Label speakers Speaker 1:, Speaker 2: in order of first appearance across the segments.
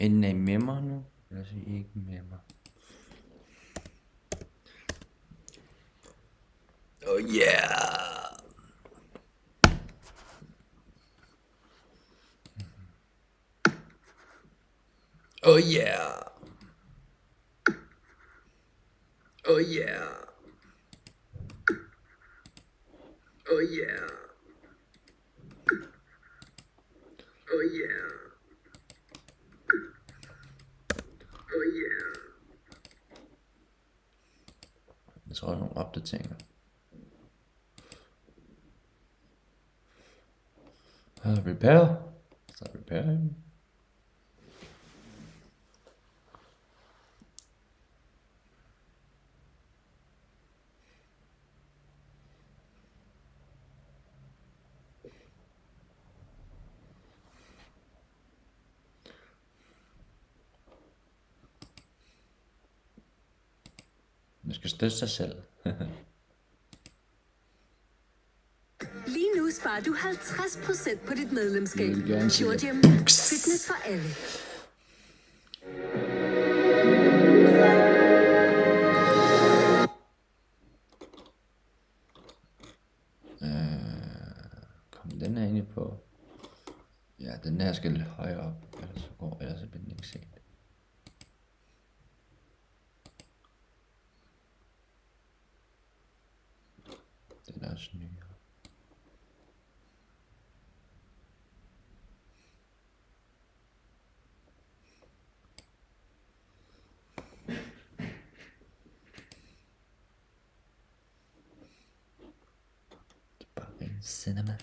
Speaker 1: Enten er I med mig nu, eller så er I ikke med mig. Oh yeah! Oh yeah! Oh yeah! Oh yeah! Oh yeah! Oh yeah! Jeg tror, der er nogle opdateringer. Repair. Start repairing. Man skal støtte sig selv.
Speaker 2: Lige nu sparer du 50% på dit medlemskab. Short Gym. Fitness for alle.
Speaker 1: Kom den her egentlig på. Ja, den her skal lidt højere op, ellers bliver den ikke set. Den er også nyere. Det er bare en cinema.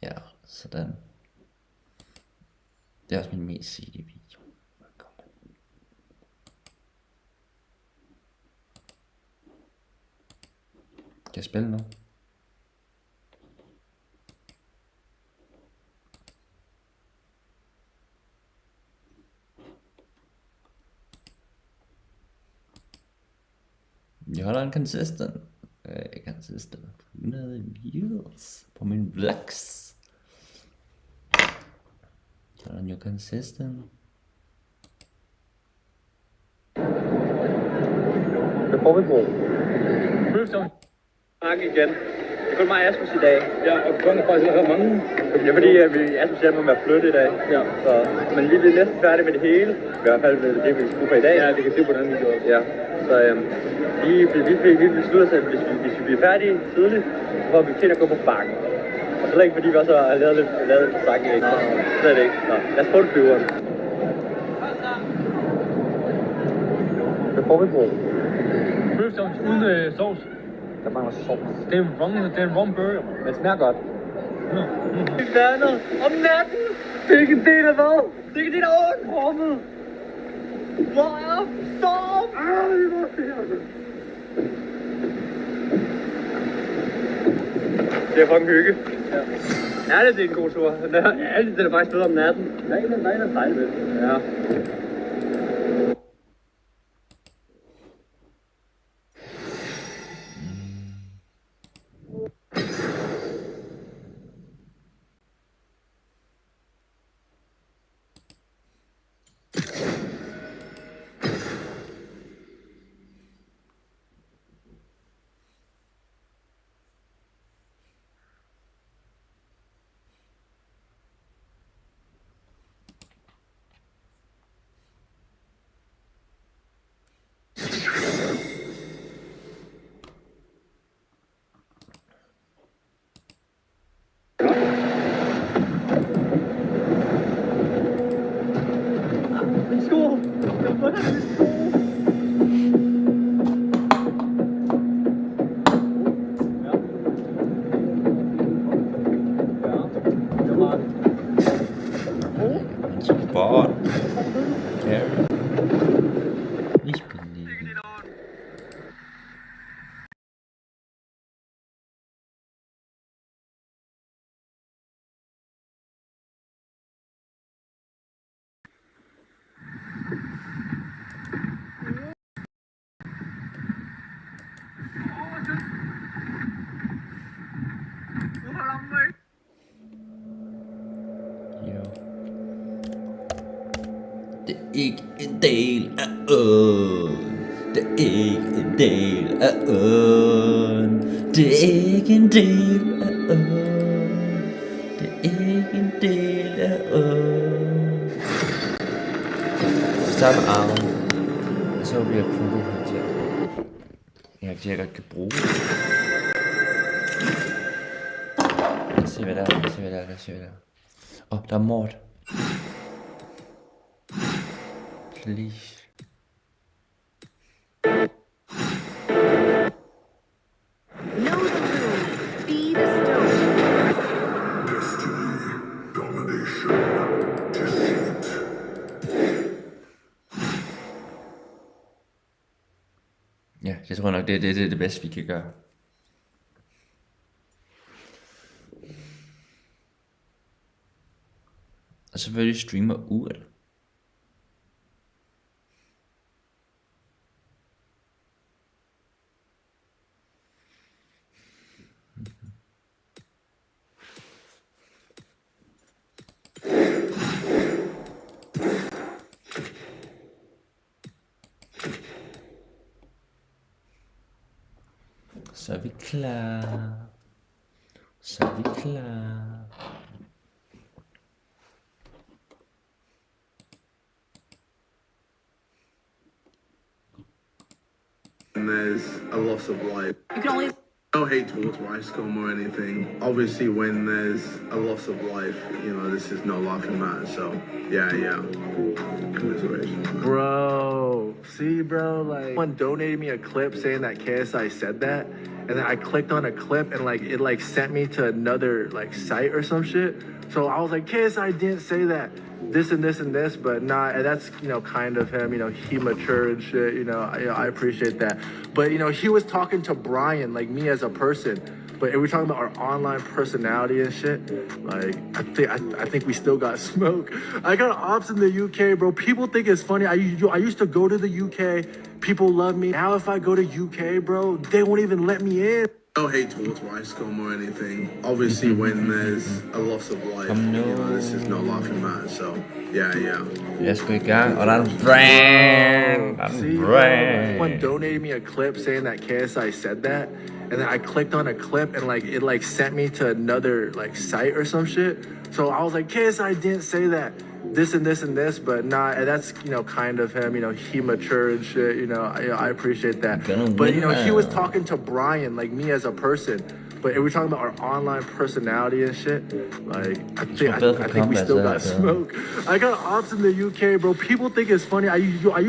Speaker 1: Ja, sådan. Det er også min mest sete video. Kan jeg spille nu? Jeg holder en consistent 100 views på min vlogs. Holder en consistent.
Speaker 3: Hvad får vi på? Prøvestone. Tak igen. Det er kun mig og Asmus i dag. Ja, og kun er faktisk ret mange. Det er fordi, at Asmus hjælper med at flytte i dag. Ja. Så, men vi bliver næsten færdige med det hele. I hvert fald med det, vi skal på i dag. Ja, det kan se på den video også. Ja. Så vi beslutter os, at hvis vi bliver færdige tidligt, så får vi til at gå på bakken. Og så længe fordi vi også har lavet lidt sang i ekstra. Så er det ikke. Så lad os prøve det flyveren. Hvad får vi på?
Speaker 4: Prøvestone uden sovs.
Speaker 3: Der mangler sovs.
Speaker 4: Det er en rum burger.
Speaker 3: Det smager godt.
Speaker 4: Vi vandet om natten. Det er ikke en del af hvad? Det er ikke en del af rummet. Hvor er storm?
Speaker 3: Det er fucking hygge.
Speaker 4: Ja.
Speaker 3: Ærligt, det er en god tur. Ærligt, det er faktisk bedre om natten.
Speaker 4: Der er en dejlig ved.
Speaker 3: Ja.
Speaker 1: Support. Carry. Ich bin lieben. Det er ikke en del af åen. Det er ikke en del af åen. Det er ikke en del af åen. Det er ikke en del af åen. Så tager med armen. Og så bliver jeg fundet karakter. En karakter, jeg godt kan bruge. Lad os se, hvad der er. Der er mord. Please.
Speaker 2: Know the rule. Be the stone.
Speaker 5: Destiny, domination, deceit.
Speaker 1: Ja, jeg tror nok, det er det bedste, vi kan gøre. Og selvfølgelig streamer UL. Så er vi klar.
Speaker 5: And there's a loss of life.
Speaker 2: You can only...
Speaker 5: No hate towards Ricecom or anything. Obviously, when there's a loss of life, you know, this is no laughing matter. So, yeah. Commiseration.
Speaker 6: Bro, see, bro, like, someone donated me a clip saying that KSI said that, and then I clicked on a clip and like it like sent me to another like site or some shit. So I was like, KSI didn't say that. This and this, but nah, and that's, you know, kind of him, you know, he matured and shit, you know, I appreciate that. But, you know, he was talking to Brian, like me as a person, but we're talking about our online personality and shit. Like, I think we still got smoke. I got ops in the UK, bro. People think it's funny. I used to go to the UK. People love me. Now if I go to UK, bro, they won't even let me in.
Speaker 5: No hate towards Ricecom or anything. Obviously, when there's a loss of life, you know, this is no laughing matter. So, yeah.
Speaker 1: Jeg skal i gang, og der er en brand.
Speaker 6: Someone donated me a clip saying that KSI said that, and then I clicked on a clip and like it like sent me to another like site or some shit. So I was like, KSI didn't say that. This and this, but nah, and that's, you know, kind of him, you know, he matured and shit, you know, I appreciate that. But, you know, he was talking to Brian, like me as a person, but we're talking about our online personality and shit. Like, I think we still got smoke. I got ops in the UK, bro. People think it's funny. I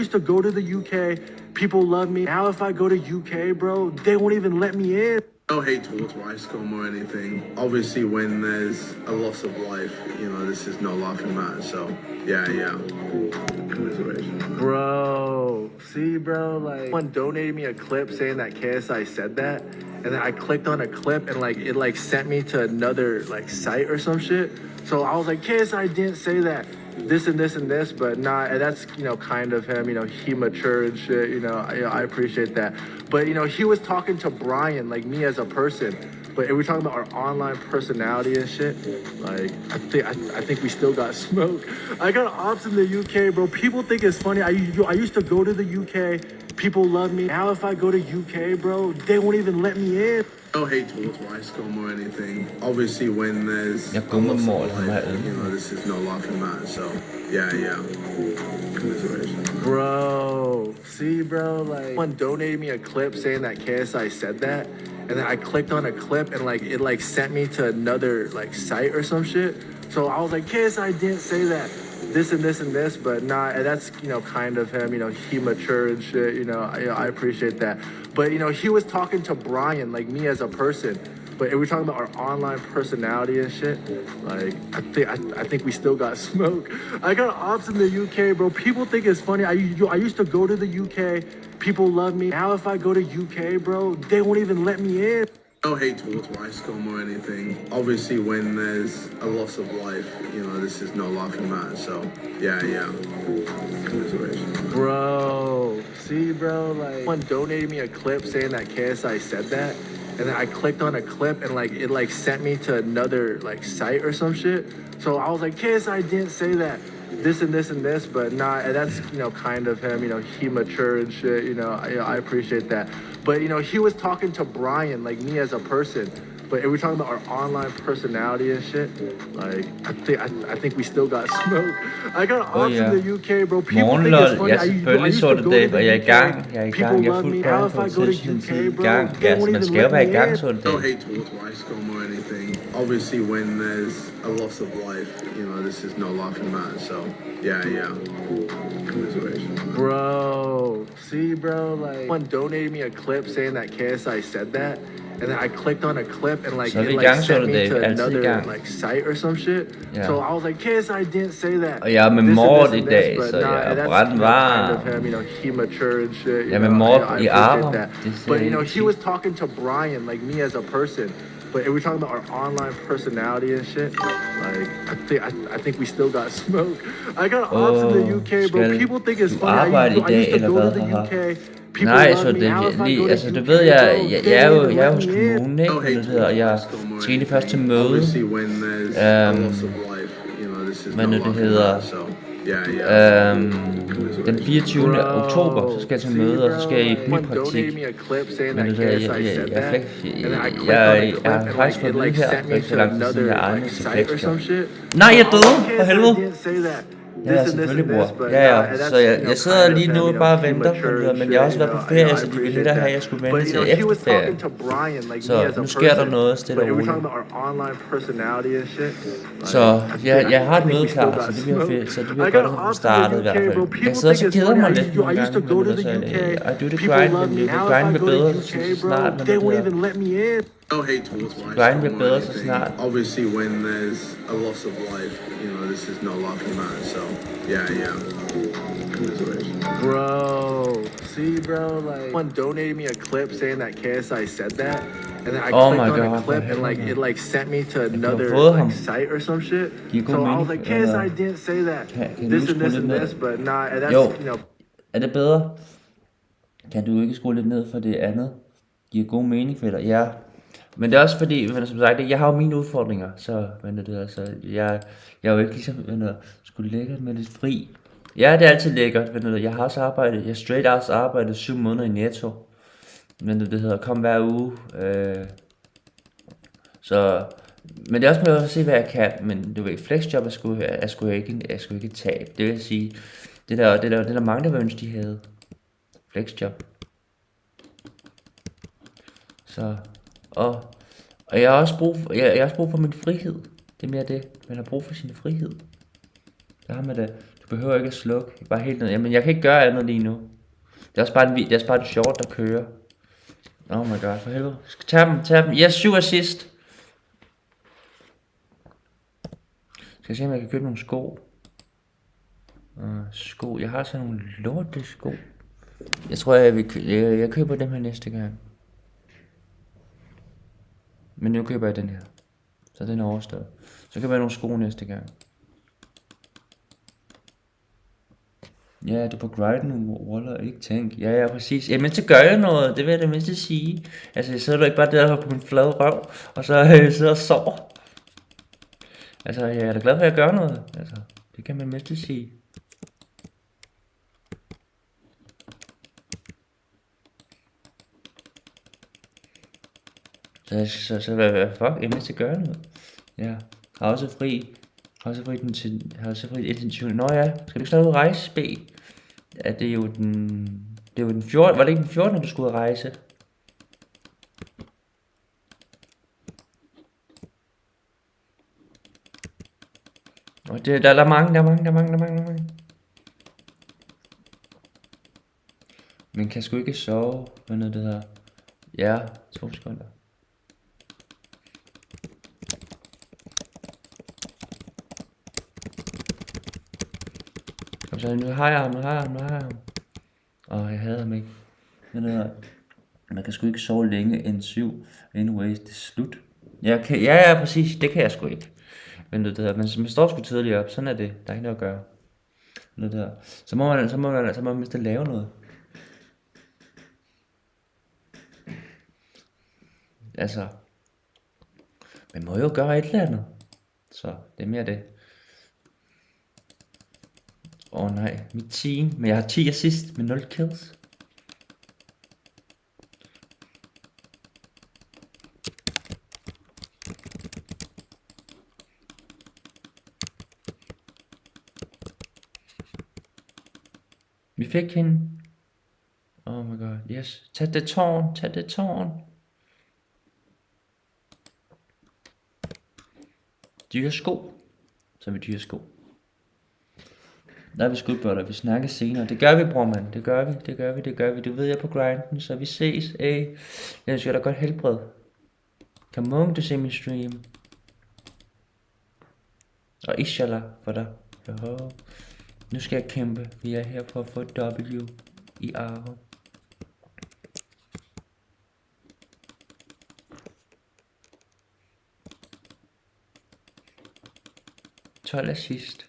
Speaker 6: used to go to the UK. People love me. Now if I go to UK, bro, they won't even let me in.
Speaker 5: No hate towards Ricecom or anything. Obviously, when there's a loss of life, you know, this is no laughing matter. So, yeah. Commiseration.
Speaker 6: Bro, see, bro, like, someone donated me a clip saying that KSI said that, and then I clicked on a clip and like it like sent me to another like site or some shit. So I was like, KSI didn't say that. This and this, but nah, and that's, you know, kind of him, you know, he matured and shit, you know, I appreciate that. But, you know, he was talking to Brian, like me as a person, but we're talking about our online personality and shit. Like, I think we still got smoke. I got ops in the UK, bro. People think it's funny. I used to go to the UK. People love me. Now if I go to UK, bro, they won't even let me in.
Speaker 5: No hate towards Ricecom or anything. Obviously, when there's
Speaker 1: Jeg
Speaker 5: a
Speaker 1: kommer
Speaker 5: loss
Speaker 1: mål
Speaker 5: of
Speaker 1: for
Speaker 5: life,
Speaker 1: mig.
Speaker 5: you know, this is no laughing matter. So, yeah. Commiseration.
Speaker 6: Bro, see, bro, like, someone donated me a clip saying that KSI said that, and then I clicked on a clip and like it like sent me to another like site or some shit. So I was like, KSI didn't say that. This and this, but nah, and that's, you know, kind of him, you know, he matured and shit, you know, I appreciate that. But, you know, he was talking to Brian, like me as a person, but we're talking about our online personality and shit. Like, I think we still got smoke. I got ops in the UK, bro. People think it's funny. I used to go to the UK. People love me. Now if I go to UK, bro, they won't even let me in.
Speaker 5: No hate towards Ricecom or anything. Obviously, when there's a loss of life, you know, this is no laughing matter. So, yeah. Commiseration.
Speaker 6: Bro, see, bro, like, someone donated me a clip saying that KSI said that, and then I clicked on a clip and like it like sent me to another like site or some shit. So I was like, KSI didn't say that. this and this and this, but not, and that's, you know, kind of him, you know, he mature and shit, you know, I appreciate that. But, you know, he was talking to Brian, like me as a person, but we're talking about our online personality and shit. Like, I think we still got smoke. I got ops in the UK, bro. People
Speaker 1: Morgen
Speaker 6: think it's
Speaker 1: LoL,
Speaker 6: funny.
Speaker 1: ja
Speaker 6: I
Speaker 1: selvfølgelig
Speaker 6: used
Speaker 1: så
Speaker 6: to
Speaker 1: det
Speaker 6: go
Speaker 1: det,
Speaker 6: to
Speaker 1: og jeg er
Speaker 6: the
Speaker 1: i gang,
Speaker 6: UK.
Speaker 1: jeg er i
Speaker 6: People
Speaker 1: gang, jeg er
Speaker 6: love
Speaker 1: fuldt
Speaker 6: me.
Speaker 1: på
Speaker 6: How
Speaker 1: at
Speaker 6: if
Speaker 1: få
Speaker 6: I go to
Speaker 1: session
Speaker 6: UK,
Speaker 1: tid i
Speaker 6: bro?
Speaker 1: gang.
Speaker 6: They
Speaker 1: Ja,
Speaker 6: won't
Speaker 1: så man
Speaker 6: even
Speaker 1: skal jo
Speaker 6: let
Speaker 1: være
Speaker 6: me
Speaker 1: i gang
Speaker 6: in.
Speaker 1: så det
Speaker 5: No
Speaker 1: det.
Speaker 5: hate towards Wisecom or anything. Obviously, when there's a loss of life, you know, this is no laughing matter. So, yeah. Commiseration.
Speaker 6: Bro, see, bro, like someone donated me a clip saying that KSI said that, and then I clicked on a clip and like
Speaker 1: Så er vi
Speaker 6: it
Speaker 1: i
Speaker 6: like
Speaker 1: gang så
Speaker 6: sent
Speaker 1: det
Speaker 6: me
Speaker 1: det,
Speaker 6: to
Speaker 1: altid i
Speaker 6: another
Speaker 1: gang.
Speaker 6: like site or some shit.
Speaker 1: Ja.
Speaker 6: So I was like, KSI didn't say that.
Speaker 1: Og jeg er med
Speaker 6: This and
Speaker 1: Mort
Speaker 6: this
Speaker 1: i
Speaker 6: and
Speaker 1: dag,
Speaker 6: this, but
Speaker 1: så
Speaker 6: nah,
Speaker 1: jeg
Speaker 6: and
Speaker 1: er
Speaker 6: that's,
Speaker 1: brændt
Speaker 6: you know, kind of
Speaker 1: varm.
Speaker 6: him, you know, he mature and shit.
Speaker 1: Jeg er
Speaker 6: You
Speaker 1: med
Speaker 6: know,
Speaker 1: Mort
Speaker 6: I
Speaker 1: i
Speaker 6: appreciate
Speaker 1: armer.
Speaker 6: that.
Speaker 1: Det
Speaker 6: But you
Speaker 1: er
Speaker 6: know,
Speaker 1: ikke
Speaker 6: he was talking to Brian, like me as a person. But we're talking about our online personality and shit. Like, I think we still got smoke. I got ops in the UK, bro.
Speaker 1: Skal
Speaker 6: People think it's
Speaker 1: du
Speaker 6: funny.
Speaker 1: arbejde i
Speaker 6: I
Speaker 1: dag,
Speaker 6: used to
Speaker 1: eller
Speaker 6: go
Speaker 1: hvad?
Speaker 6: to the
Speaker 1: Haha.
Speaker 6: UK. People
Speaker 1: Nej,
Speaker 6: love
Speaker 1: så
Speaker 6: me.
Speaker 1: det
Speaker 6: How if I
Speaker 1: lige,
Speaker 6: go to
Speaker 1: altså
Speaker 6: UK,
Speaker 1: du ved, jeg
Speaker 6: bro?
Speaker 1: er
Speaker 6: They
Speaker 1: jo
Speaker 6: won't
Speaker 1: jeg er
Speaker 6: let
Speaker 1: hos
Speaker 6: me in.
Speaker 1: kommunen, ikke?
Speaker 5: No
Speaker 1: Men
Speaker 5: hate
Speaker 1: det hedder,
Speaker 5: towards
Speaker 1: jeg
Speaker 5: Wisecom or
Speaker 1: skal egentlig først til
Speaker 5: anything.
Speaker 1: møde.
Speaker 5: Obviously, when there's a loss of life, you know, this is
Speaker 1: Hvad
Speaker 5: no
Speaker 1: nu det
Speaker 5: laughing
Speaker 1: hedder?
Speaker 5: matter. So, yeah.
Speaker 1: Den 24. oktober, så skal jeg til møde, og så skal jeg i bypraktik. Men det hedder, jeg har faktisk fået at vide her, for ikke så lang tid siden, jeg ejer til flexjob. Nej, jeg døde! For helvede! Ja, selvfølgelig, bror. Ja. Så jeg sidder lige nu og bare venter på det, men jeg har også været på ferie, så de ville hellere have, at jeg skulle vente til efterferie. Så nu sker der noget stille og roligt. Så jeg har et møde klar, så det bliver fedt. Så det bliver godt at starte i hvert fald. Jeg sidder så keder mig lidt nogle gange, men så I do the grind, men det grind bliver bedre så snart, men det hedder.
Speaker 5: No hate towards
Speaker 1: Grind bliver
Speaker 5: Wisecom or
Speaker 1: bedre så
Speaker 5: anything.
Speaker 1: snart.
Speaker 5: Obviously, when there's a loss of life, you know, this is no laughing matter. So, yeah. Commiseration.
Speaker 6: Bro, see, bro, like someone donated me a clip saying that KSI said that, and then I
Speaker 1: Oh
Speaker 6: clicked
Speaker 1: my
Speaker 6: on a
Speaker 1: God,
Speaker 6: clip
Speaker 1: for
Speaker 6: and like
Speaker 1: helvede.
Speaker 6: it like sent me to another
Speaker 1: fået ham.
Speaker 6: like site or some shit.
Speaker 1: Giver god
Speaker 6: So I was
Speaker 1: mening.
Speaker 6: like, KSI didn't say that.
Speaker 1: Kan
Speaker 6: This
Speaker 1: du
Speaker 6: and
Speaker 1: skrue
Speaker 6: this
Speaker 1: lidt
Speaker 6: and
Speaker 1: ned?
Speaker 6: this, but nah, and that's,
Speaker 1: Jo.
Speaker 6: you know.
Speaker 1: Er det bedre? Kan du ikke skrue lidt ned for det andet? Giver god mening, fætter. Ja. Men det er også fordi, som sagt, jeg har jo mine udfordringer, så, jeg er jo ikke ligesom, skulle lækkert med lidt fri. Ja, det er altid lækkert, jeg har også arbejdet, jeg straight også arbejdet 7 måneder i Netto, men det hedder, kom hver uge, så, men det er også med at se, hvad jeg kan, men du ved, flexjob er sgu ikke tab, det vil jeg sige, det der mange, der vil ønske, de havde, flexjob. Så, og jeg har også brug for min frihed. Det er mere det. Man har brug for sin frihed. Der har man det. Du behøver ikke at slukke. Bare helt ned. Jamen, jeg kan ikke gøre andet lige nu. Det er også bare en short, der kører. Oh my god, for helvede. Jeg skal tage dem. Yes, 7 assist. Skal jeg se, om jeg kan købe nogle sko. Sko. Jeg har sådan nogle lorte sko. Jeg tror, jeg køber dem her næste gang. Men nu køber jeg den her. Så den er overstået. Så køber jeg nogle sko næste gang. Ja, du er på grind nu, Waller, ikke tænk. Ja, præcis. Jamen, så gør jeg noget, det vil jeg da mindst sige. Altså, jeg sidder ikke bare der på min flade røv, og så sidder og sover. Altså, jeg er da glad for, at jeg gør noget. Altså, det kan man mindst sige. Så hvad fuck, jeg mindst gøre noget. Ja, har også fri den 20. Nå ja, skal du ikke snart ud og rejse, B? Ja, det er jo den 14. Var det ikke den 14, du skulle ud og rejse? Og der er mange. Men kan sgu ikke sove, hvad noget det hedder. Ja, 2 sekunder. Så nu har jeg ham. Jeg hader ham ikke. Man kan sgu ikke sove længe end 7. Anyways, det er slut. Ja, præcis. Det kan jeg sgu ikke. Men man står sgu tidligere op. Sådan er det. Der er ikke noget at gøre. Så må man mindst lave noget. Altså. Man må jo gøre et eller andet. Så det er mere det. Nej, mit team. Men jeg har 10 assist med 0 kills. Vi fik hende. Oh my god, yes. Tag det tårn, tag det tårn. Dyre sko. Så er vi dyre sko. Der er vi skudbørter, vi snakker senere. Det gør vi, bror mand. Det gør vi. Du ved jeg på grinden, så vi ses. Jeg ønsker dig godt helbred. Come on, du ser min stream. Og inshallah for dig. Joho. Nu skal jeg kæmpe. Vi er her for at få W i arven. Assist.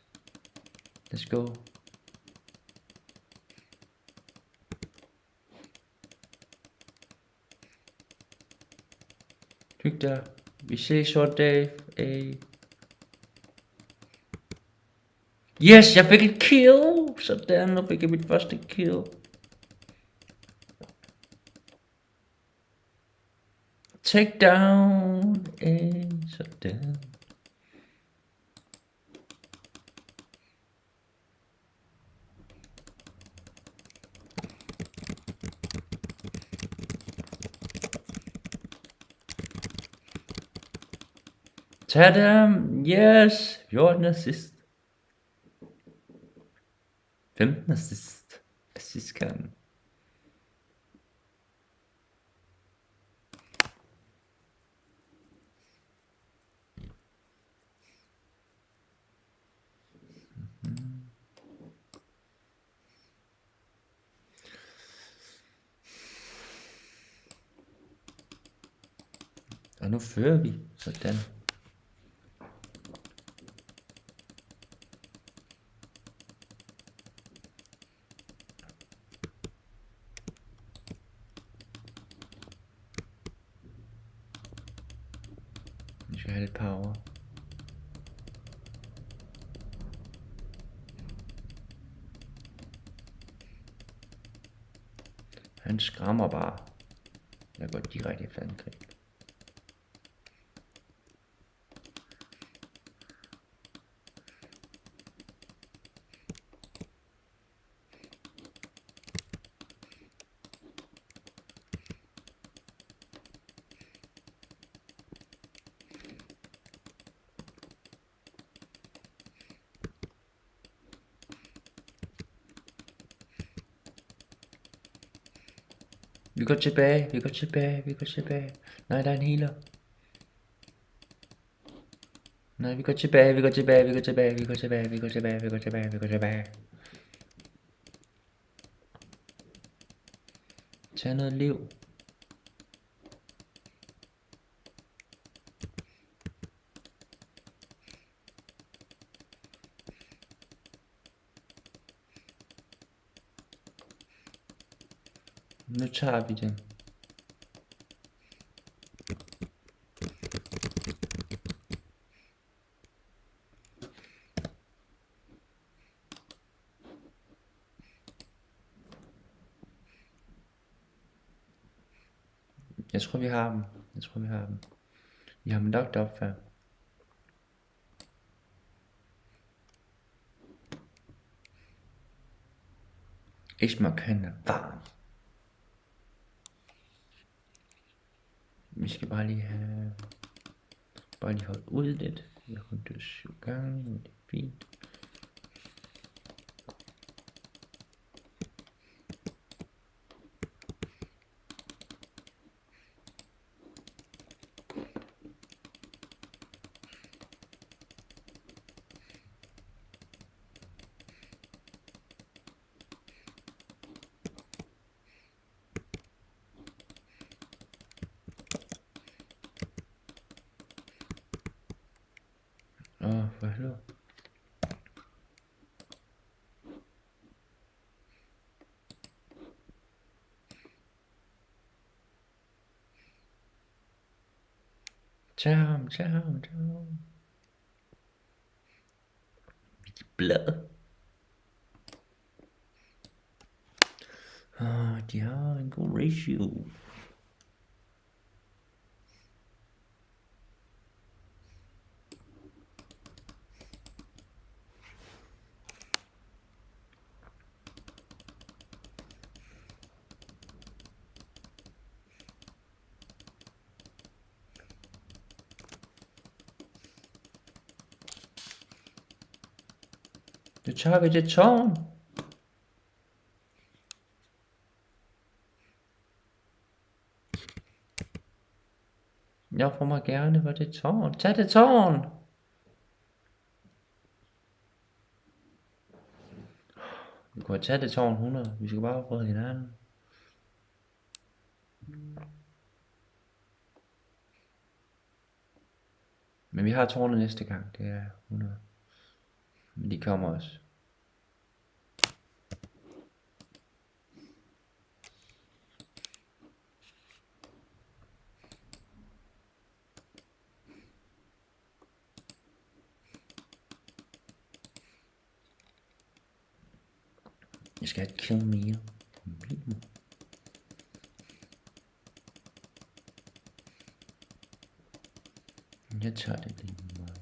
Speaker 1: Let's go. Hyg dig. Vi ses short day. Yes, jeg fik et kill. Sådan, nu fik jeg mit første kill. Take down. Sådan. Tag dem. Yes. 14 assist. 15 assist. Assist kan. Og nu fører vi. Sådan. Vi skal have lidt power. Han skræmmer bare. Jeg går direkte efter angreb. Vi går tilbage. Nej, der er en healer. Nej, vi går tilbage. Tag noget liv. Nu tager vi den. Jeg tror vi har dem. Vi har dem lagt op før. Ismark han er varm. Vi skal bare lige holde ud lidt. Jeg har kun død 7 gange, det er fint. For helvede. Tag ham. Blad. De har en god ratio. Nu tager vi det tårn. Jeg får mig gerne på det tårn. Tag det tårn. Vi kunne have taget det tårn 100. Vi skal bare prøve hinanden. Men vi har tårnet næste gang. Det er 100. Men de kommer også. Jeg skal have et kill mere. Jeg tager det lige meget.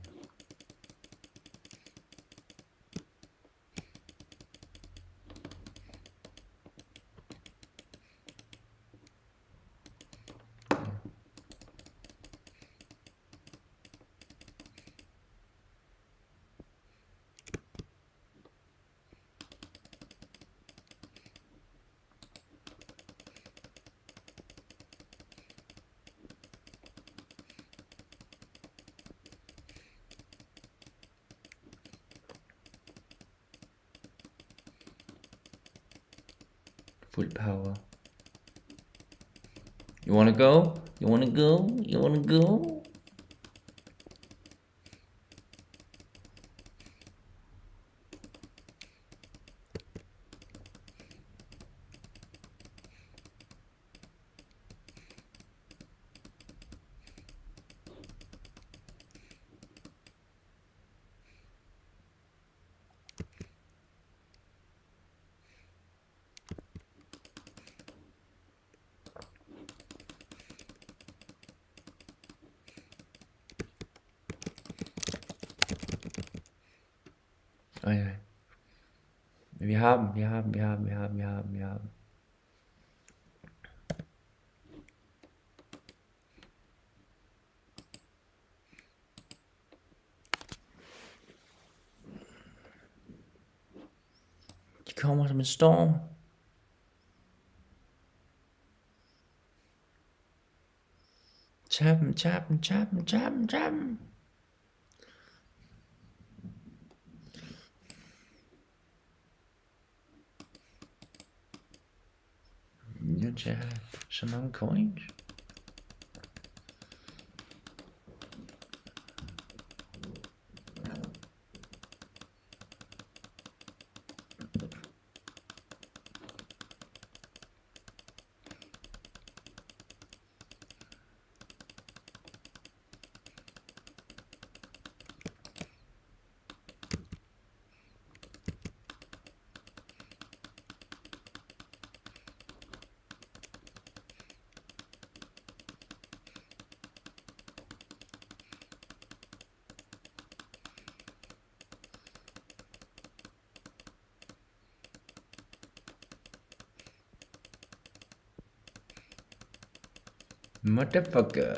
Speaker 1: Full power. You wanna go? You wanna go? You wanna go? Ja. Vi har dem. De kommer som en storm. Tag dem. Jeg tager så mange coins. Motherfucker.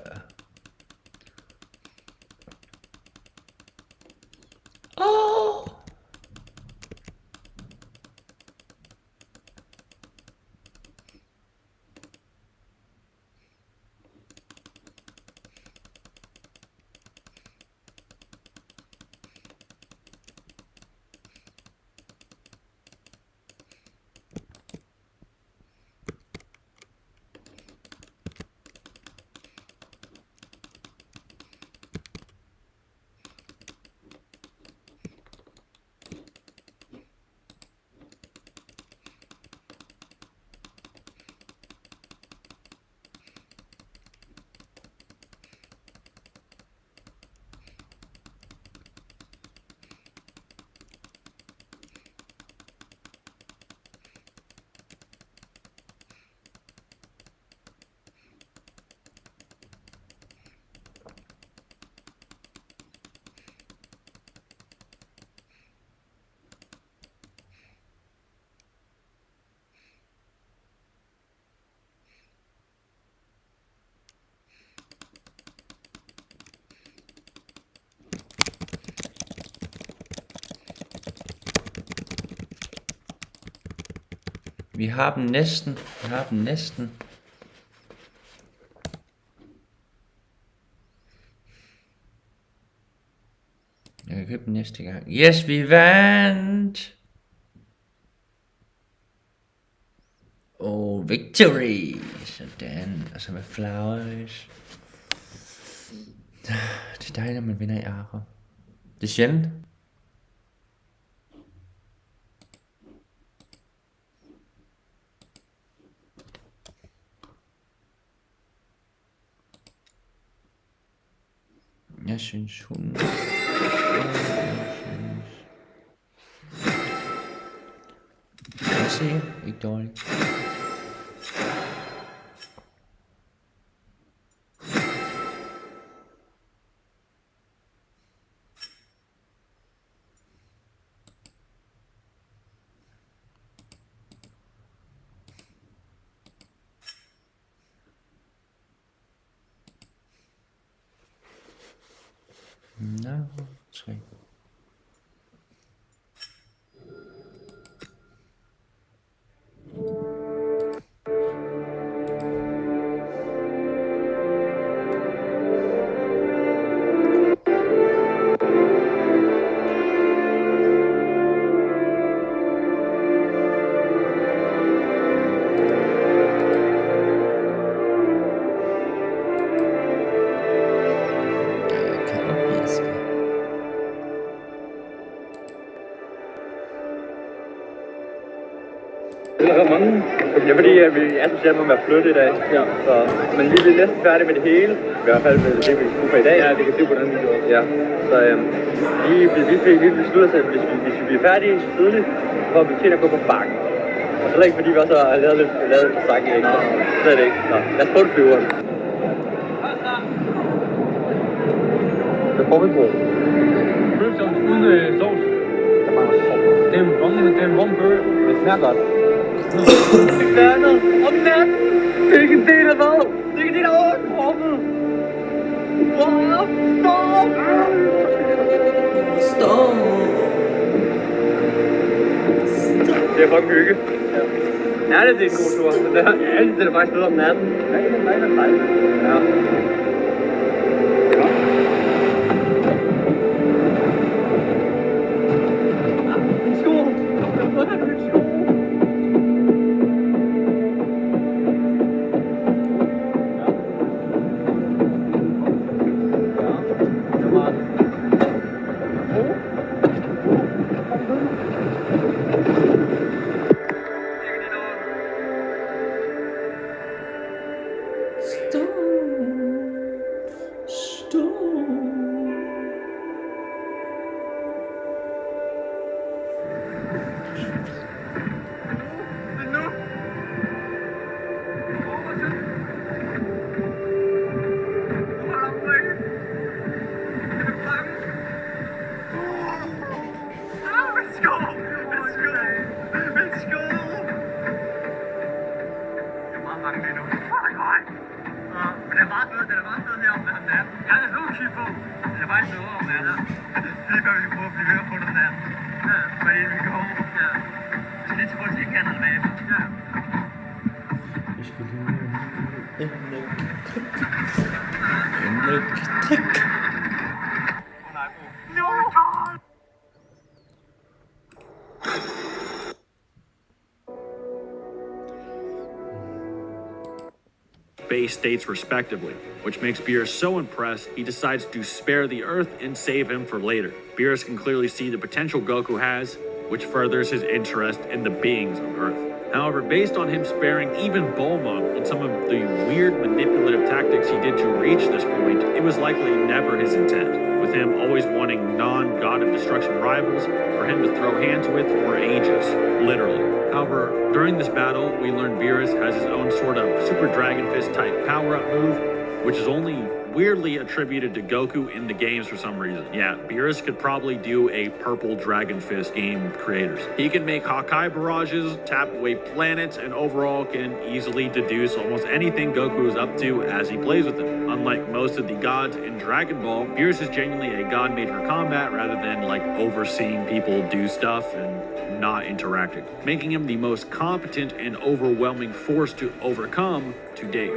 Speaker 1: Oh! Vi har dem næsten. Jeg kan købe den næste gang. Yes, vi vandt! Oh, victory! Sådan, og så med flowers. Det er dejligt, når man vinder i Ara. Det er sjældent. Jeg synes hun... Jeg ser ikke dårligt. No, 3.
Speaker 3: Der er mange. Det er fordi, at vi er så sjældent med at flytte i dag. Ja. Så, men vi er næsten færdige med det hele. I hvert fald med det, vi skulle for i dag. Ja, det kan se på den video. Ja. Så vi beslutter os, at hvis vi bliver færdige tidligt, så får vi til at gå på bakken. Og så er det ikke fordi, vi også har lavet lidt sang i ekstra. Så er det ikke. Så lad os prøve flyveren. Hvad får vi på?
Speaker 4: Bøfsovs uden sovs.
Speaker 3: Der mangler sovs.
Speaker 4: Det er en varm bøf.
Speaker 3: Det smager godt.
Speaker 4: Vandet om natten. Det er ikke en del af hvad? Det er ikke en del af åndkroppen. Stop.
Speaker 3: Det er fucking hygge. Ja, det er en god tur. Men det er faktisk noget om natten. Ja, det er dejligt. Ja.
Speaker 7: Base states respectively, which makes Beerus so impressed he decides to spare the Earth and save him for later. Beerus can clearly see the potential Goku has, which furthers his interest in the beings of Earth. However, based on him sparing even Bulma and some of the weird manipulative tactics he did to reach this point, it was likely never his intent, with him always wanting non-God of Destruction rivals for him to throw hands with for ages, literally. However, during this battle, we learn Beerus has his own sort of Super Dragon Fist type power-up move, which is only weirdly attributed to Goku in the games for some reason. Yeah, Beerus could probably do a purple Dragon Fist game creators. He can make Hakai barrages, tap away planets, and overall can easily deduce almost anything Goku is up to as he plays with him. Unlike most of the gods in Dragon Ball, Beerus is genuinely a god made for combat rather than like overseeing people do stuff and not interacting, making him the most competent and overwhelming force to overcome to date.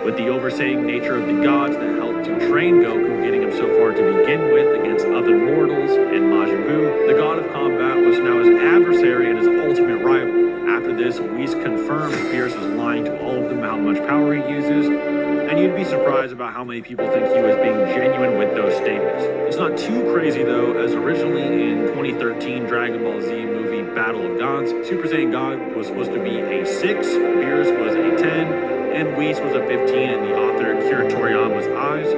Speaker 7: With the overseeing nature of the gods that helped to train Goku, getting him so far to begin with against other mortals and Majin Buu, the god of combat was now his adversary and his ultimate rival. After this, Whis confirmed Beerus was lying to all of them how much power he uses, and you'd be surprised about how many people think he was being genuine with those statements. It's not too crazy though, as originally in 2013 Dragon Ball Z movie Battle of Gods, Super Saiyan God was supposed to be a 6, Beerus was a 10, and Whis was a 15 in the author Akira Toriyama's eyes.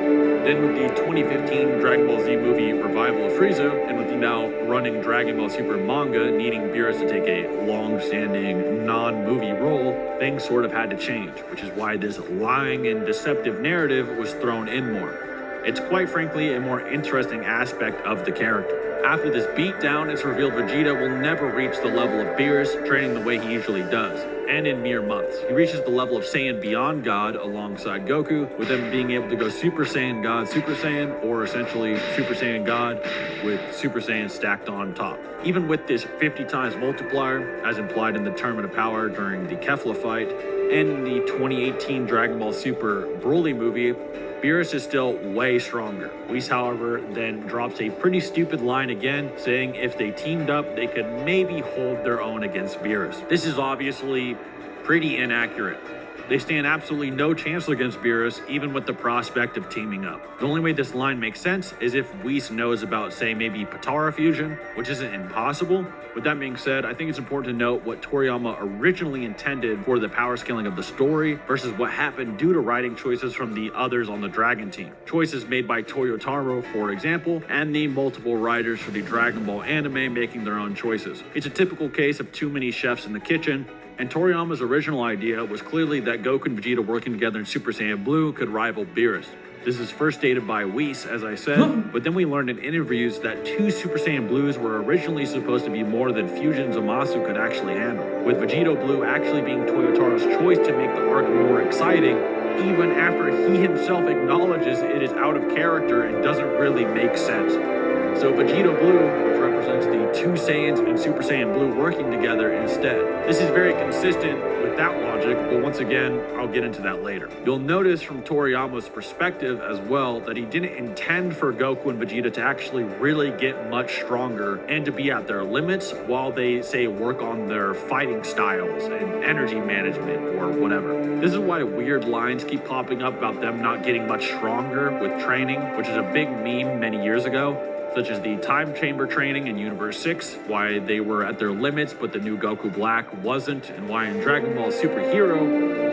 Speaker 7: Then with the 2015 Dragon Ball Z movie Revival of Frieza, and with the now running Dragon Ball Super manga needing Beerus to take a long-standing non-movie role, things sort of had to change, which is why this lying and deceptive narrative was thrown in more. It's quite frankly a more interesting aspect of the character. After this beatdown, it's revealed Vegeta will never reach the level of Beerus, training the way he usually does, and in mere months. He reaches the level of Saiyan Beyond God alongside Goku, with them being able to go Super Saiyan God, Super Saiyan, or essentially Super Saiyan God with Super Saiyan stacked on top. Even with this 50 times multiplier, as implied in the Tournament of Power during the Kefla fight, and in the 2018 Dragon Ball Super Broly movie, Beerus is still way stronger. Whis, however, then drops a pretty stupid line again, saying if they teamed up, they could maybe hold their own against Beerus. This is obviously pretty inaccurate. They stand absolutely no chance against Beerus, even with the prospect of teaming up. The only way this line makes sense is if Whis knows about, say, maybe Potara fusion, which isn't impossible. With that being said, I think it's important to note what Toriyama originally intended for the power scaling of the story versus what happened due to writing choices from the others on the Dragon team. Choices made by Toyotaro, for example, and the multiple writers for the Dragon Ball anime making their own choices. It's a typical case of too many chefs in the kitchen, and Toriyama's original idea was clearly that Goku and Vegeta working together in Super Saiyan Blue could rival Beerus. This is first stated by Whis, as I said, but then we learned in interviews that 2 Super Saiyan Blues were originally supposed to be more than Fusion Zamasu could actually handle, with Vegito Blue actually being Toyotaro's choice to make the arc more exciting, even after he himself acknowledges it is out of character and doesn't really make sense. So Vegito Blue, which represents the 2 Saiyans and Super Saiyan Blue working together instead. This is very consistent with that logic, but once again, I'll get into that later. You'll notice from Toriyama's perspective as well that he didn't intend for Goku and Vegeta to actually really get much stronger and to be at their limits while they, say, work on their fighting styles and energy management or whatever. This is why weird lines keep popping up about them not getting much stronger with training, which is a big meme many years ago, such as the time chamber training in Universe 6, why they were at their limits but the new Goku Black wasn't, and why in Dragon Ball Super Hero,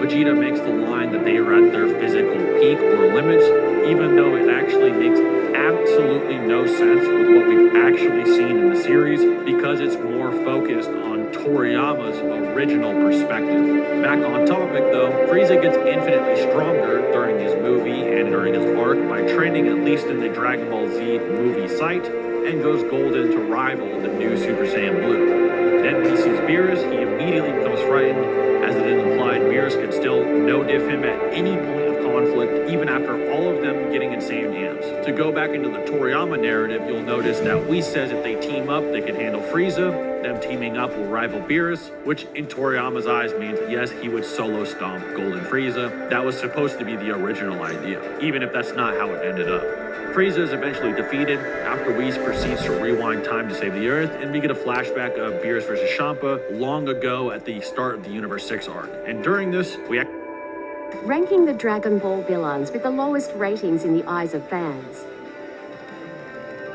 Speaker 7: Vegeta makes the line that they are at their physical peak or limits, even though it actually makes absolutely no sense with what we've actually seen in the series, because it's more focused on Toriyama's original perspective. Back on topic though, Frieza gets infinitely stronger during his movie and during his arc by training at least in the Dragon Ball Z movie site, and goes golden to rival the new Super Saiyan Blue. Then when he sees Beerus, he immediately becomes frightened, as it is implied Beerus can still no-diff him at any point of conflict, even after all of them getting insane yams. To go back into the Toriyama narrative, you'll notice that Whis says if they team up, they can handle Frieza. Them teaming up will rival Beerus, which in Toriyama's eyes means yes, he would solo stomp Golden Frieza. That was supposed to be the original idea, even if that's not how it ended up. Frieza is eventually defeated after Whis proceeds to rewind time to save the Earth, and we get a flashback of Beerus versus Champa long ago at the start of the Universe 6 arc. And during this, we
Speaker 8: ranking the Dragon Ball villains with the lowest ratings in the eyes of fans.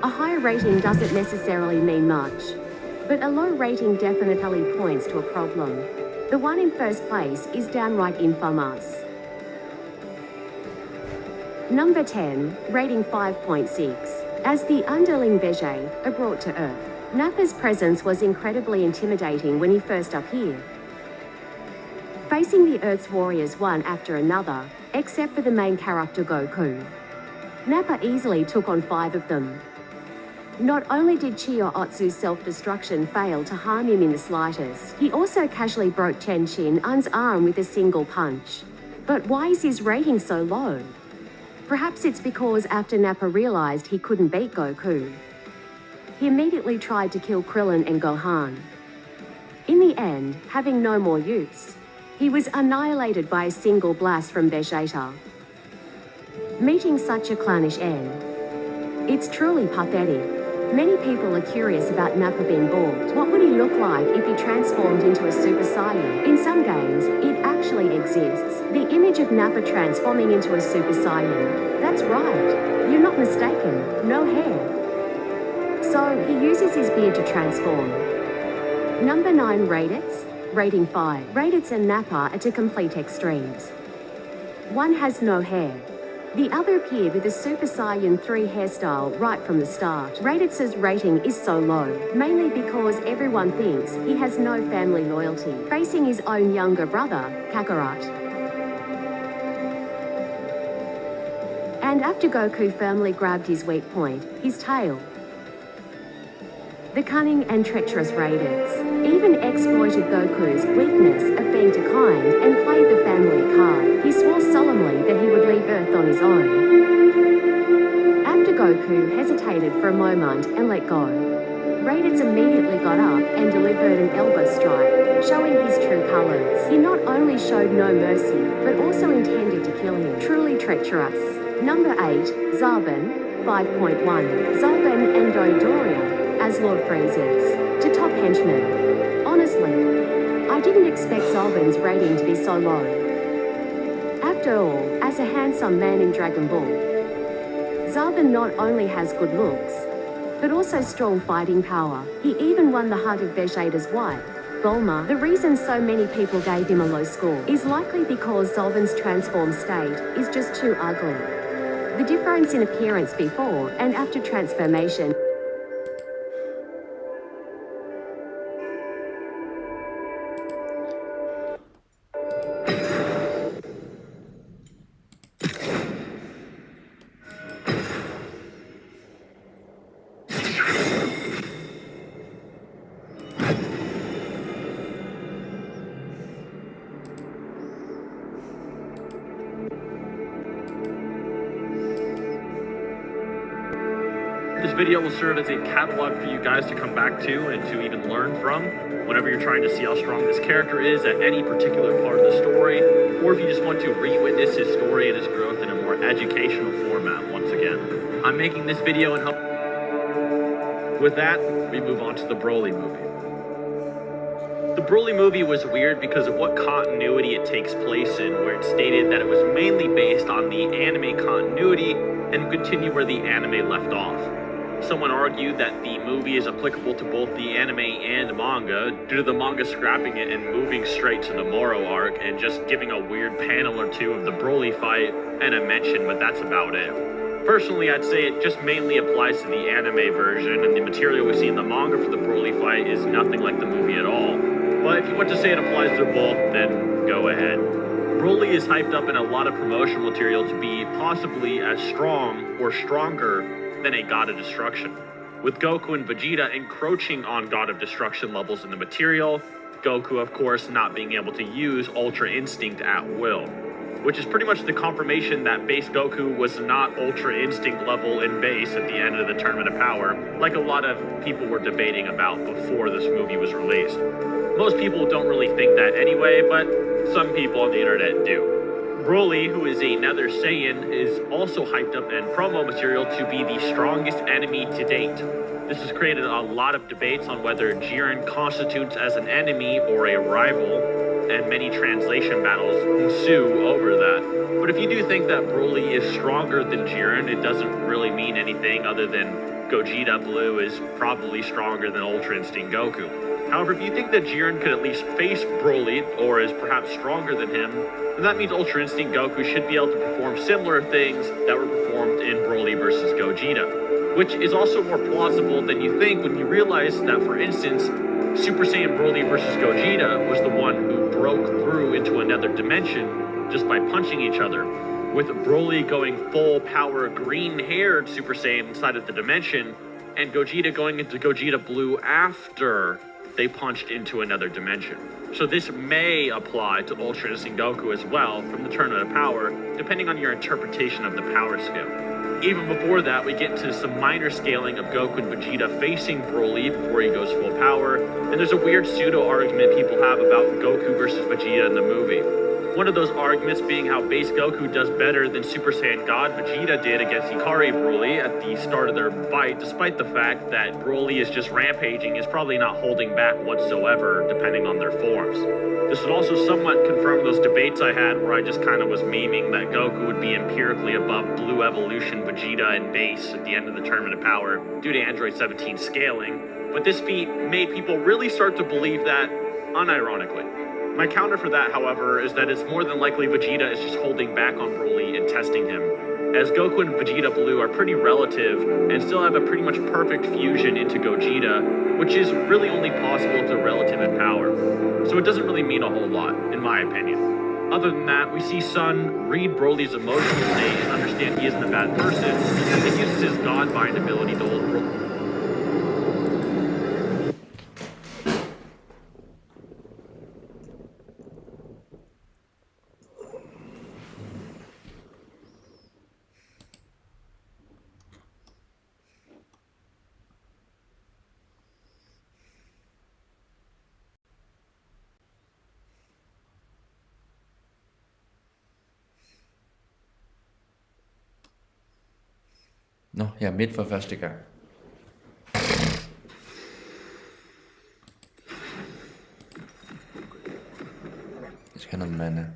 Speaker 8: A high rating doesn't necessarily mean much, but a low rating definitely points to a problem. The one in first place is downright infamous. Number 10, rating 5.6. As the underling Veggie are brought to Earth, Nappa's presence was incredibly intimidating when he first appeared. Facing the Earth's warriors one after another, except for the main character Goku, Nappa easily took on 5 of them. Not only did Chiyo-Otsu's self-destruction fail to harm him in the slightest, he also casually broke Chen Qin-Un's arm with a single punch. But why is his rating so low? Perhaps it's because after Nappa realized he couldn't beat Goku, he immediately tried to kill Krillin and Gohan. In the end, having no more use, he was annihilated by a single blast from Vegeta. Meeting such a clownish end, it's truly pathetic. Many people are curious about Nappa being bald. What would he look like if he transformed into a Super Saiyan? In some games, it actually exists. The image of Nappa transforming into a Super Saiyan. That's right. You're not mistaken. No hair. So, he uses his beard to transform. Number 9 Raditz. Rating 5. Raditz and Nappa are to complete extremes. One has no hair. The other appeared with a Super Saiyan 3 hairstyle right from the start. Raditz's rating is so low, mainly because everyone thinks he has no family loyalty, facing his own younger brother, Kakarot. And after Goku firmly grabbed his weak point, his tail, the cunning and treacherous Raditz even exploited Goku's weakness of being too kind and played the family card. He swore solemnly that he would leave Earth on his own. After Goku hesitated for a moment and let go, Raditz immediately got up and delivered an elbow strike, showing his true colors. He not only showed no mercy, but also intended to kill him. Truly treacherous. Number 8, Zarbon, 5.1. Zarbon and Dodoria as Lord Freeze's to top henchmen. Honestly, I didn't expect Zarbon's rating to be so low. After all, as a handsome man in Dragon Ball, Zarbon not only has good looks, but also strong fighting power. He even won the heart of Vegeta's wife, Bulma. The reason so many people gave him a low score is likely because Zarbon's transformed state is just too ugly. The difference in appearance before and after transformation
Speaker 7: This video will serve as a catalog for you guys to come back to and to even learn from whenever you're trying to see how strong this character is at any particular part of the story, or if you just want to re-witness his story and his growth in a more educational format once again. I'm making this video and help. With that, we move on to the Broly movie. The Broly movie was weird because of what continuity it takes place in, where it stated that it was mainly based on the anime continuity and continue where the anime left off. Someone argued that the movie is applicable to both the anime and manga, due to the manga scrapping it and moving straight to the Moro arc and just giving a weird panel or two of the Broly fight and a mention, but that's about it. Personally, I'd say it just mainly applies to the anime version, and the material we see in the manga for the Broly fight is nothing like the movie at all. But if you want to say it applies to both, then go ahead. Broly is hyped up in a lot of promotional material to be possibly as strong or stronger than a God of Destruction, with Goku and Vegeta encroaching on God of Destruction levels in the material, Goku of course not being able to use Ultra Instinct at will, which is pretty much the confirmation that base Goku was not Ultra Instinct level in base at the end of the Tournament of Power, like a lot of people were debating about before this movie was released. Most people don't really think that anyway, but some people on the internet do. Broly, who is another Saiyan, is also hyped up in promo material to be the strongest enemy to date. This has created a lot of debates on whether Jiren constitutes as an enemy or a rival, and many translation battles ensue over that. But if you do think that Broly is stronger than Jiren, it doesn't really mean anything other than Gogeta Blue is probably stronger than Ultra Instinct Goku. However, if you think that Jiren could at least face Broly, or is perhaps stronger than him, then that means Ultra Instinct Goku should be able to perform similar things that were performed in Broly versus Gogeta, which is also more plausible than you think when you realize that, for instance, Super Saiyan Broly versus Gogeta was the one who broke through into another dimension just by punching each other, with Broly going full power green-haired Super Saiyan inside of the dimension, and Gogeta going into Gogeta Blue after they punched into another dimension. So this may apply to Ultra Instinct Goku as well from the Tournament of Power, depending on your interpretation of the power scale. Even before that, we get to some minor scaling of Goku and Vegeta facing Broly before he goes full power, and there's a weird pseudo-argument people have about Goku versus Vegeta in the movie. One of those arguments being how base Goku does better than Super Saiyan God Vegeta did against Ikari Broly at the start of their fight, despite the fact that Broly is just rampaging, is probably not holding back whatsoever, depending on their forms. This would also somewhat confirm those debates I had where I just kind of was memeing that Goku would be empirically above Blue Evolution Vegeta in base at the end of the Tournament of Power due to Android 17 scaling, but this feat made people really start to believe that unironically. My counter for that, however, is that it's more than likely Vegeta is just holding back on Broly and testing him, as Goku and Vegeta Blue are pretty relative and still have a pretty much perfect fusion into Gogeta, which is really only possible to relative in power. So it doesn't really mean a whole lot, in my opinion. Other than that, we see Sun read Broly's emotional state and understand he isn't a bad person, and he uses his God-Bind ability to hold Broly.
Speaker 1: Nå, jeg er midt for første gang. Jeg skal have noget mana.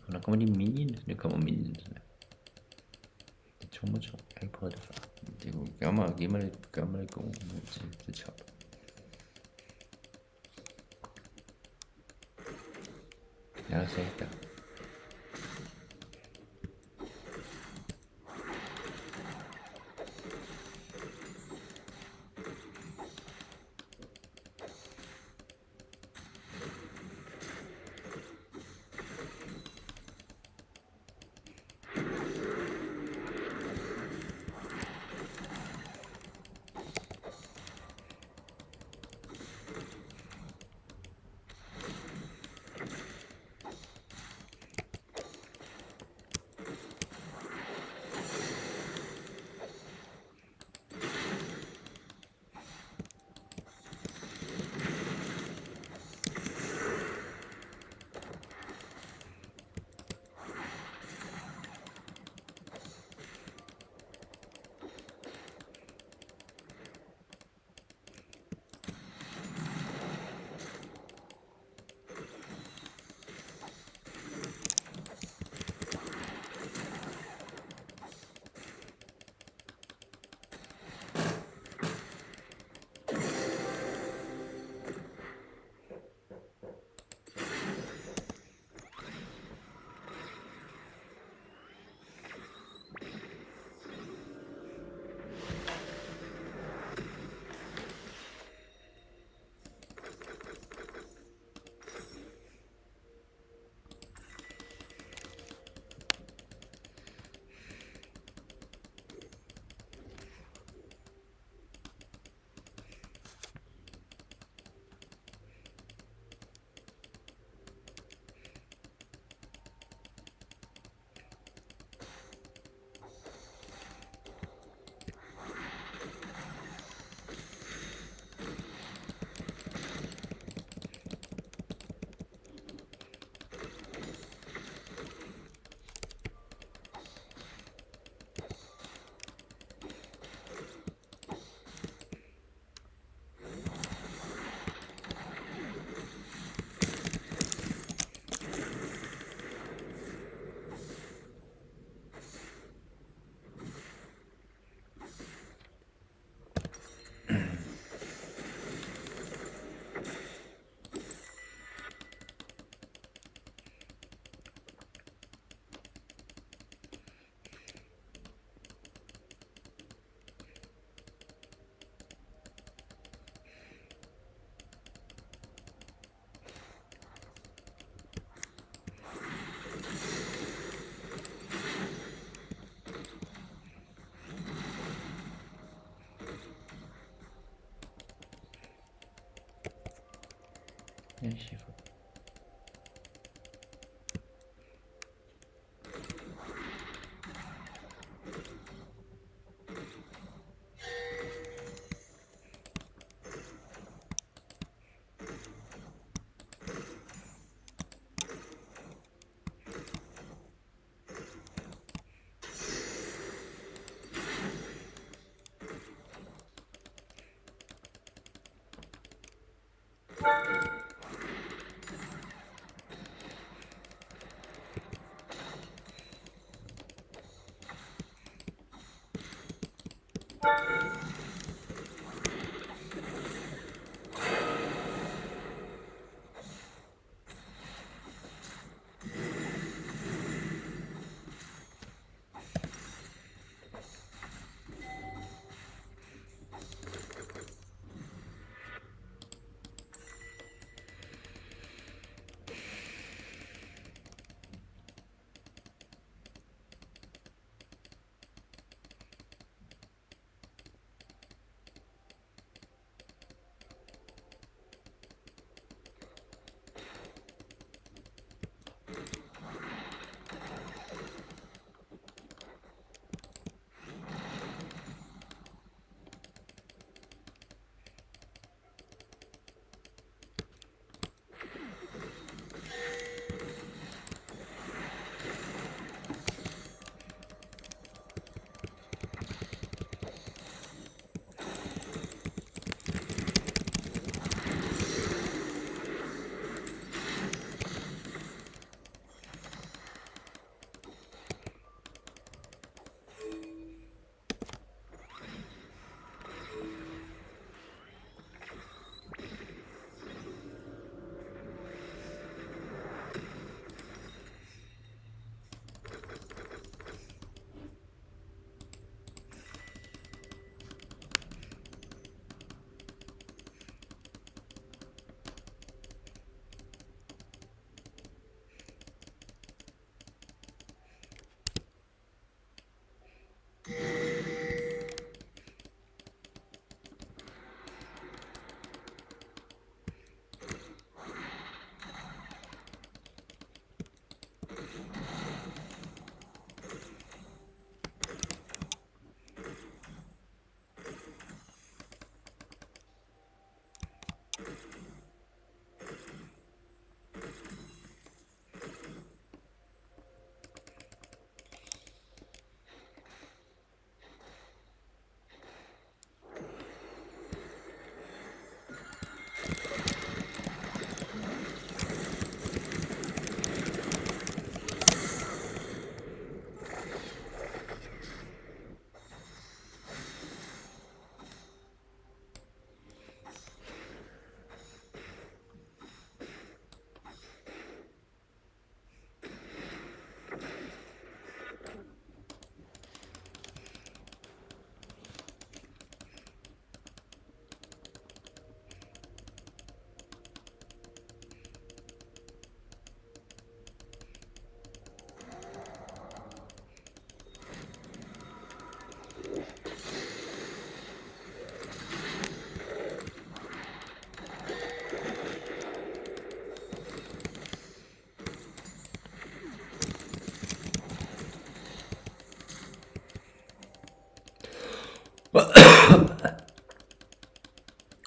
Speaker 1: Når kommer de minions? Nu kommer minions. Det er 2 mod 2. Jeg har ikke prøvet det før. Det kunne gøre mig lidt god til top. Jeg har sagt det.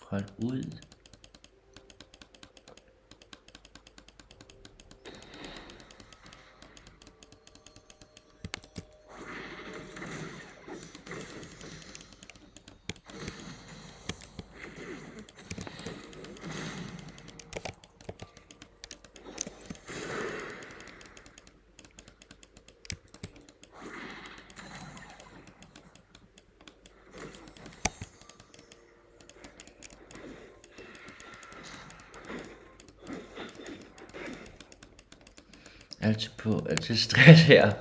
Speaker 1: Hold ud. Altid på, altid stress her.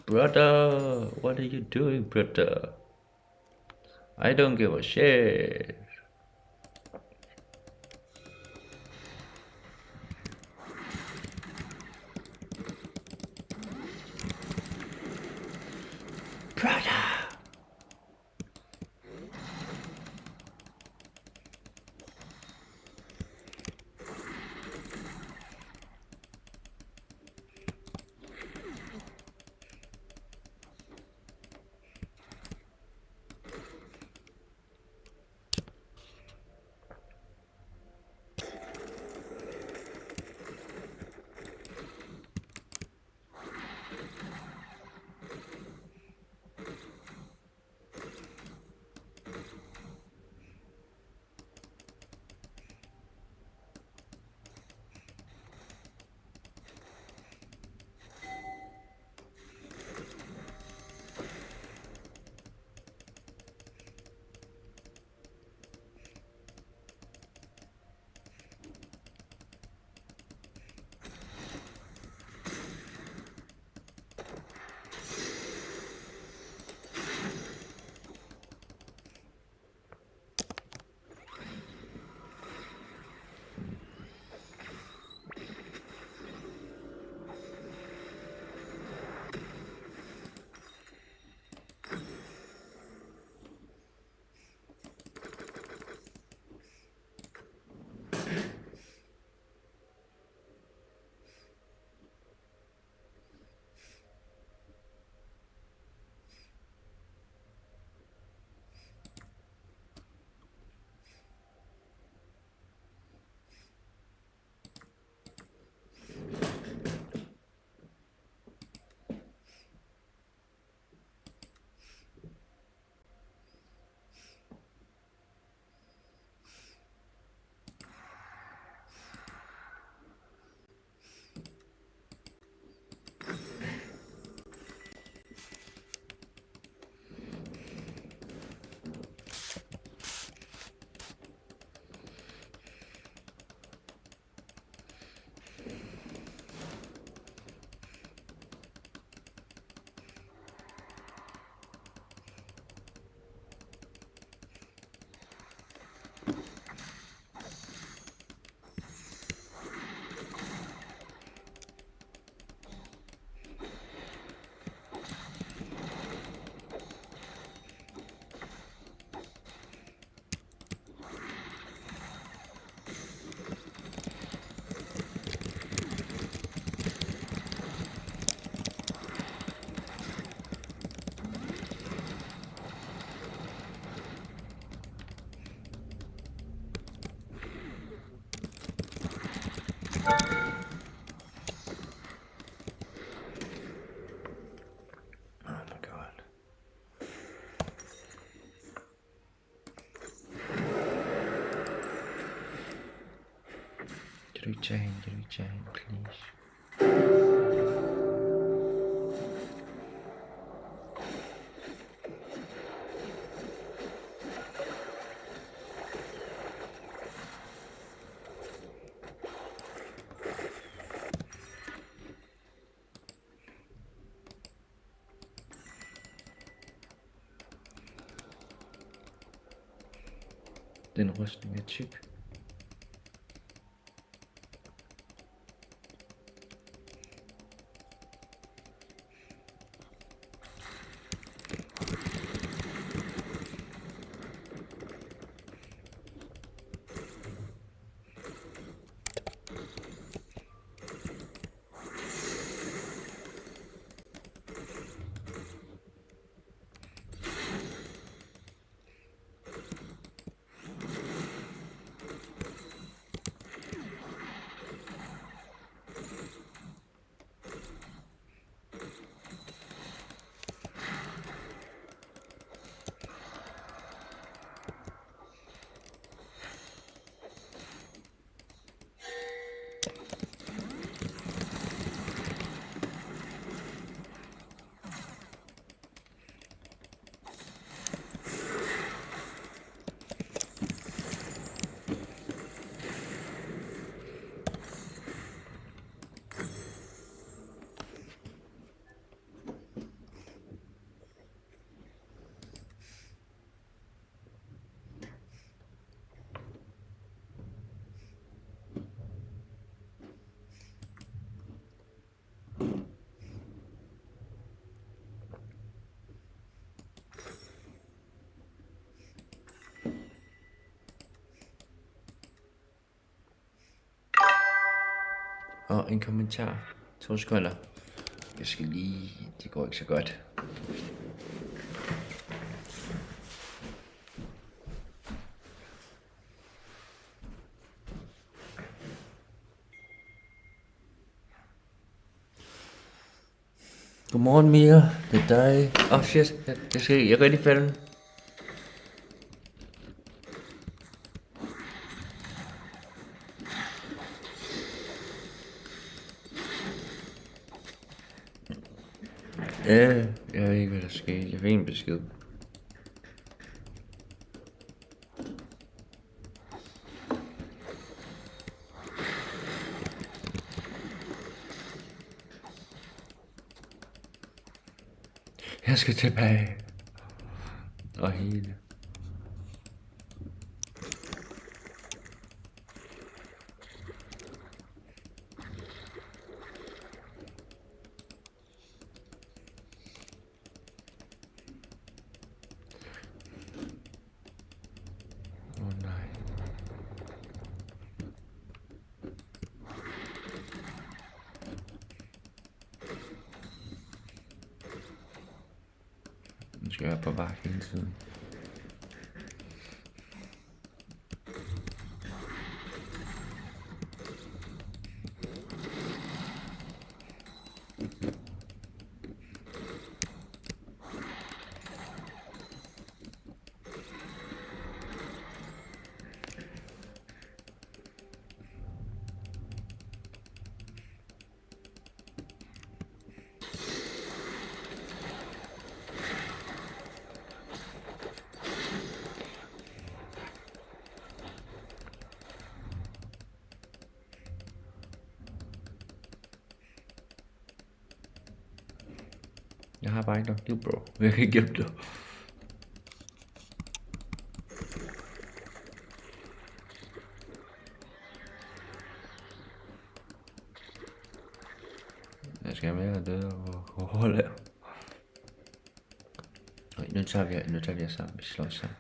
Speaker 1: Brother, what are you doing, brother? I don't give a shit. Brother. Rechain, please. Den rustning er tyk. Og en kommentar. 2 sekunder. Jeg skal lige... Det går ikke så godt. Godmorgen Mia, det er dig. Shit, jeg er rigtig falden. Ja, jeg ved ikke hvad der skete. Jeg fik en besked. Jeg skal tilbage. Og hele. Nej. Nu skal jeg være på vagt hele tiden. Jeg har bare ikke nok liv, bro. Jeg kan ikke hjælpe dig. Jeg skal mere død og holde. Nu tager vi os sammen. Vi slår sammen.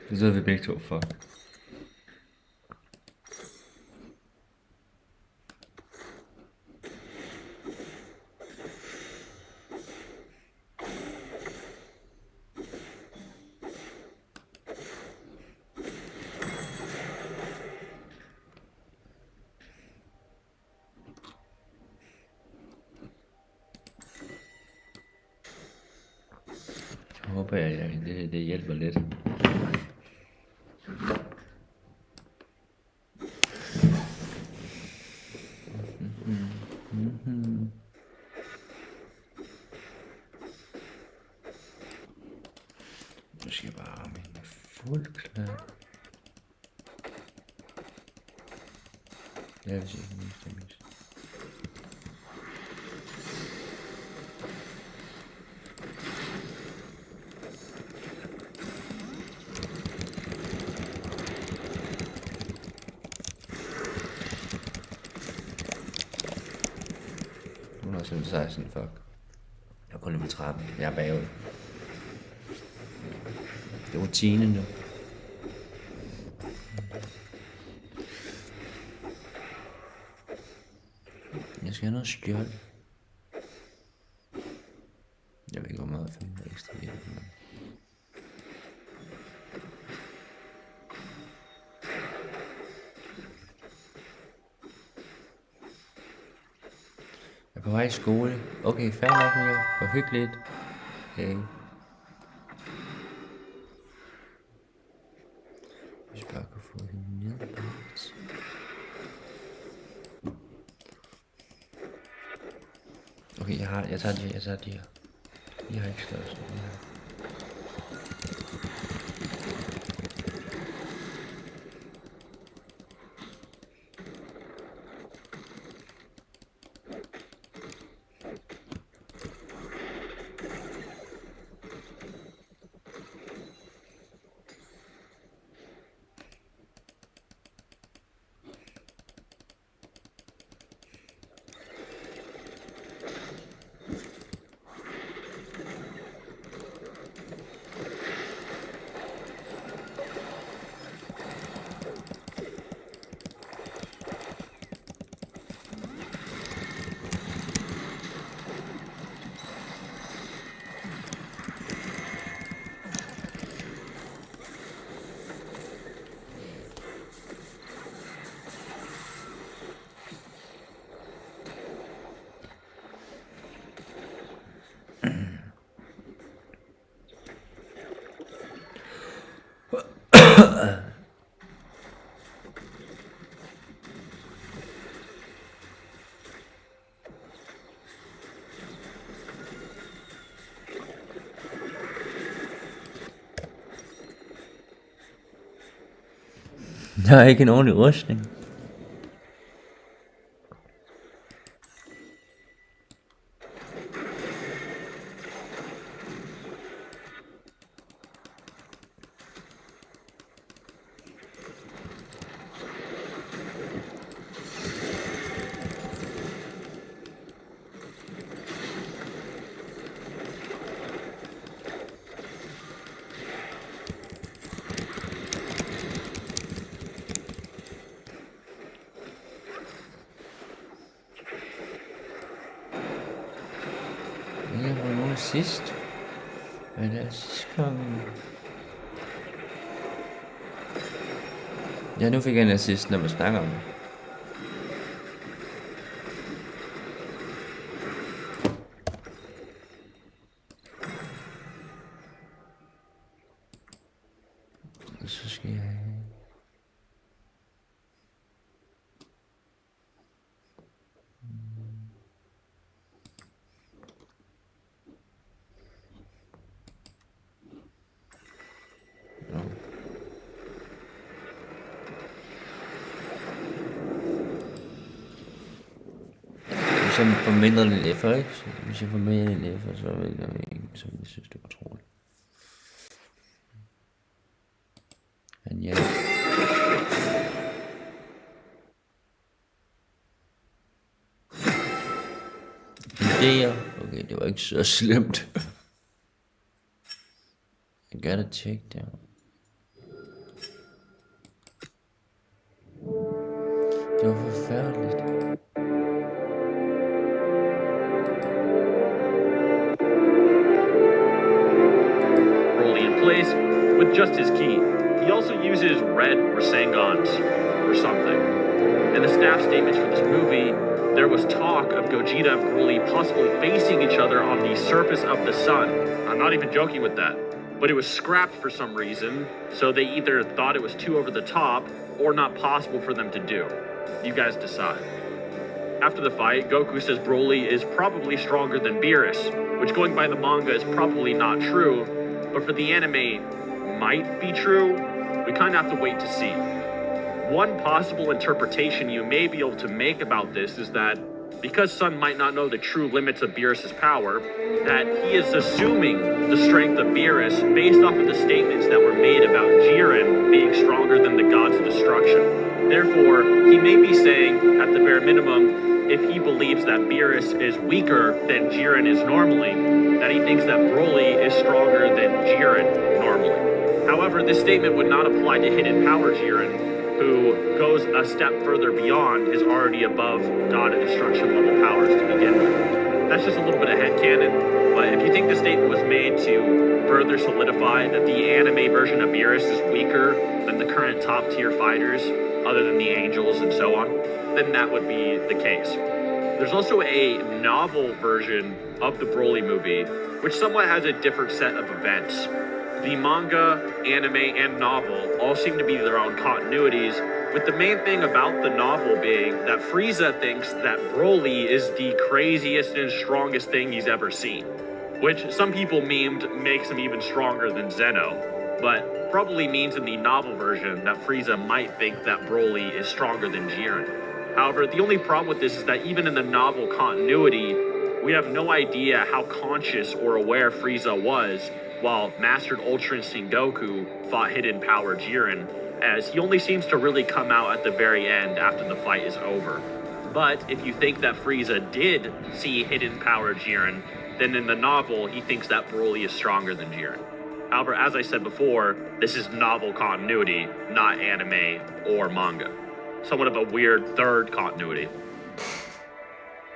Speaker 1: Det sidder vi begge to for. Jeg håber, det hjælper lidt. Nu skal jeg bare have min fuld klar. Jeg vil sige, at det er mest. Så er jeg sådan, fuck. Jeg går lige på trappen. Jeg er bagud. Det er rutine nu. Jeg skal have noget skjold. Jeg ved ikke, hvor meget jeg finder ekstra hjælp. Jeg er på vej i skole. Okay, fair nok mere. Hvor hyggeligt. Okay. Okay, jeg tager de her. I har ikke skrevet sådan her. Der er ikke en ordentlig rustning. Jeg var nogen sidst. Hvad er det sidste gang? Ja, nu fik jeg en assist, når man snakker om det. Så skal jeg have... Hvis jeg får mindre end en F'er, ikke? Hvis jeg får mere end en F'er, så vil jeg ikke, så jeg synes, det var troligt. Men ja. Idéer. Okay, det var ikke så slemt. I gotta check down. Det var forfærdeligt.
Speaker 7: Place with just his key. He also uses red Rasangans or something. In the staff statements for this movie, there was talk of Gogeta and Broly possibly facing each other on the surface of the sun. I'm not even joking with that. But it was scrapped for some reason, so they either thought it was too over the top or not possible for them to do. You guys decide. After the fight, Goku says Broly is probably stronger than Beerus, which going by the manga is probably not true, but for the anime might be true. We kind of have to wait to see. One possible interpretation you may be able to make about this is that because Sun might not know the true limits of Beerus' power, that he is assuming the strength of Beerus based off of the statements that were made about Jiren being stronger than the gods of destruction. Therefore, he may be saying, at the bare minimum, if he believes that Beerus is weaker than Jiren is normally, that he thinks that Broly is stronger than Jiren normally. However, this statement would not apply to Hidden Power Jiren, who goes a step further beyond his already above God of Destruction level powers to begin with. That's just a little bit of headcanon, but if you think the statement was made to further solidify that the anime version of Beerus is weaker than the current top tier fighters, other than the Angels and so on, then that would be the case. There's also a novel version of the Broly movie, which somewhat has a different set of events. The manga, anime, and novel all seem to be their own continuities, with the main thing about the novel being that Frieza thinks that Broly is the craziest and strongest thing he's ever seen, which some people memed makes him even stronger than Zeno, but probably means in the novel version that Frieza might think that Broly is stronger than Jiren. However, the only problem with this is that even in the novel continuity, we have no idea how conscious or aware Frieza was while Mastered Ultra Instinct Goku fought Hidden Power Jiren, as he only seems to really come out at the very end after the fight is over. But if you think that Frieza did see Hidden Power Jiren, then in the novel he thinks that Broly is stronger than Jiren. However, as I said before, this is novel continuity, not anime or manga. Somewhat of a weird third continuity.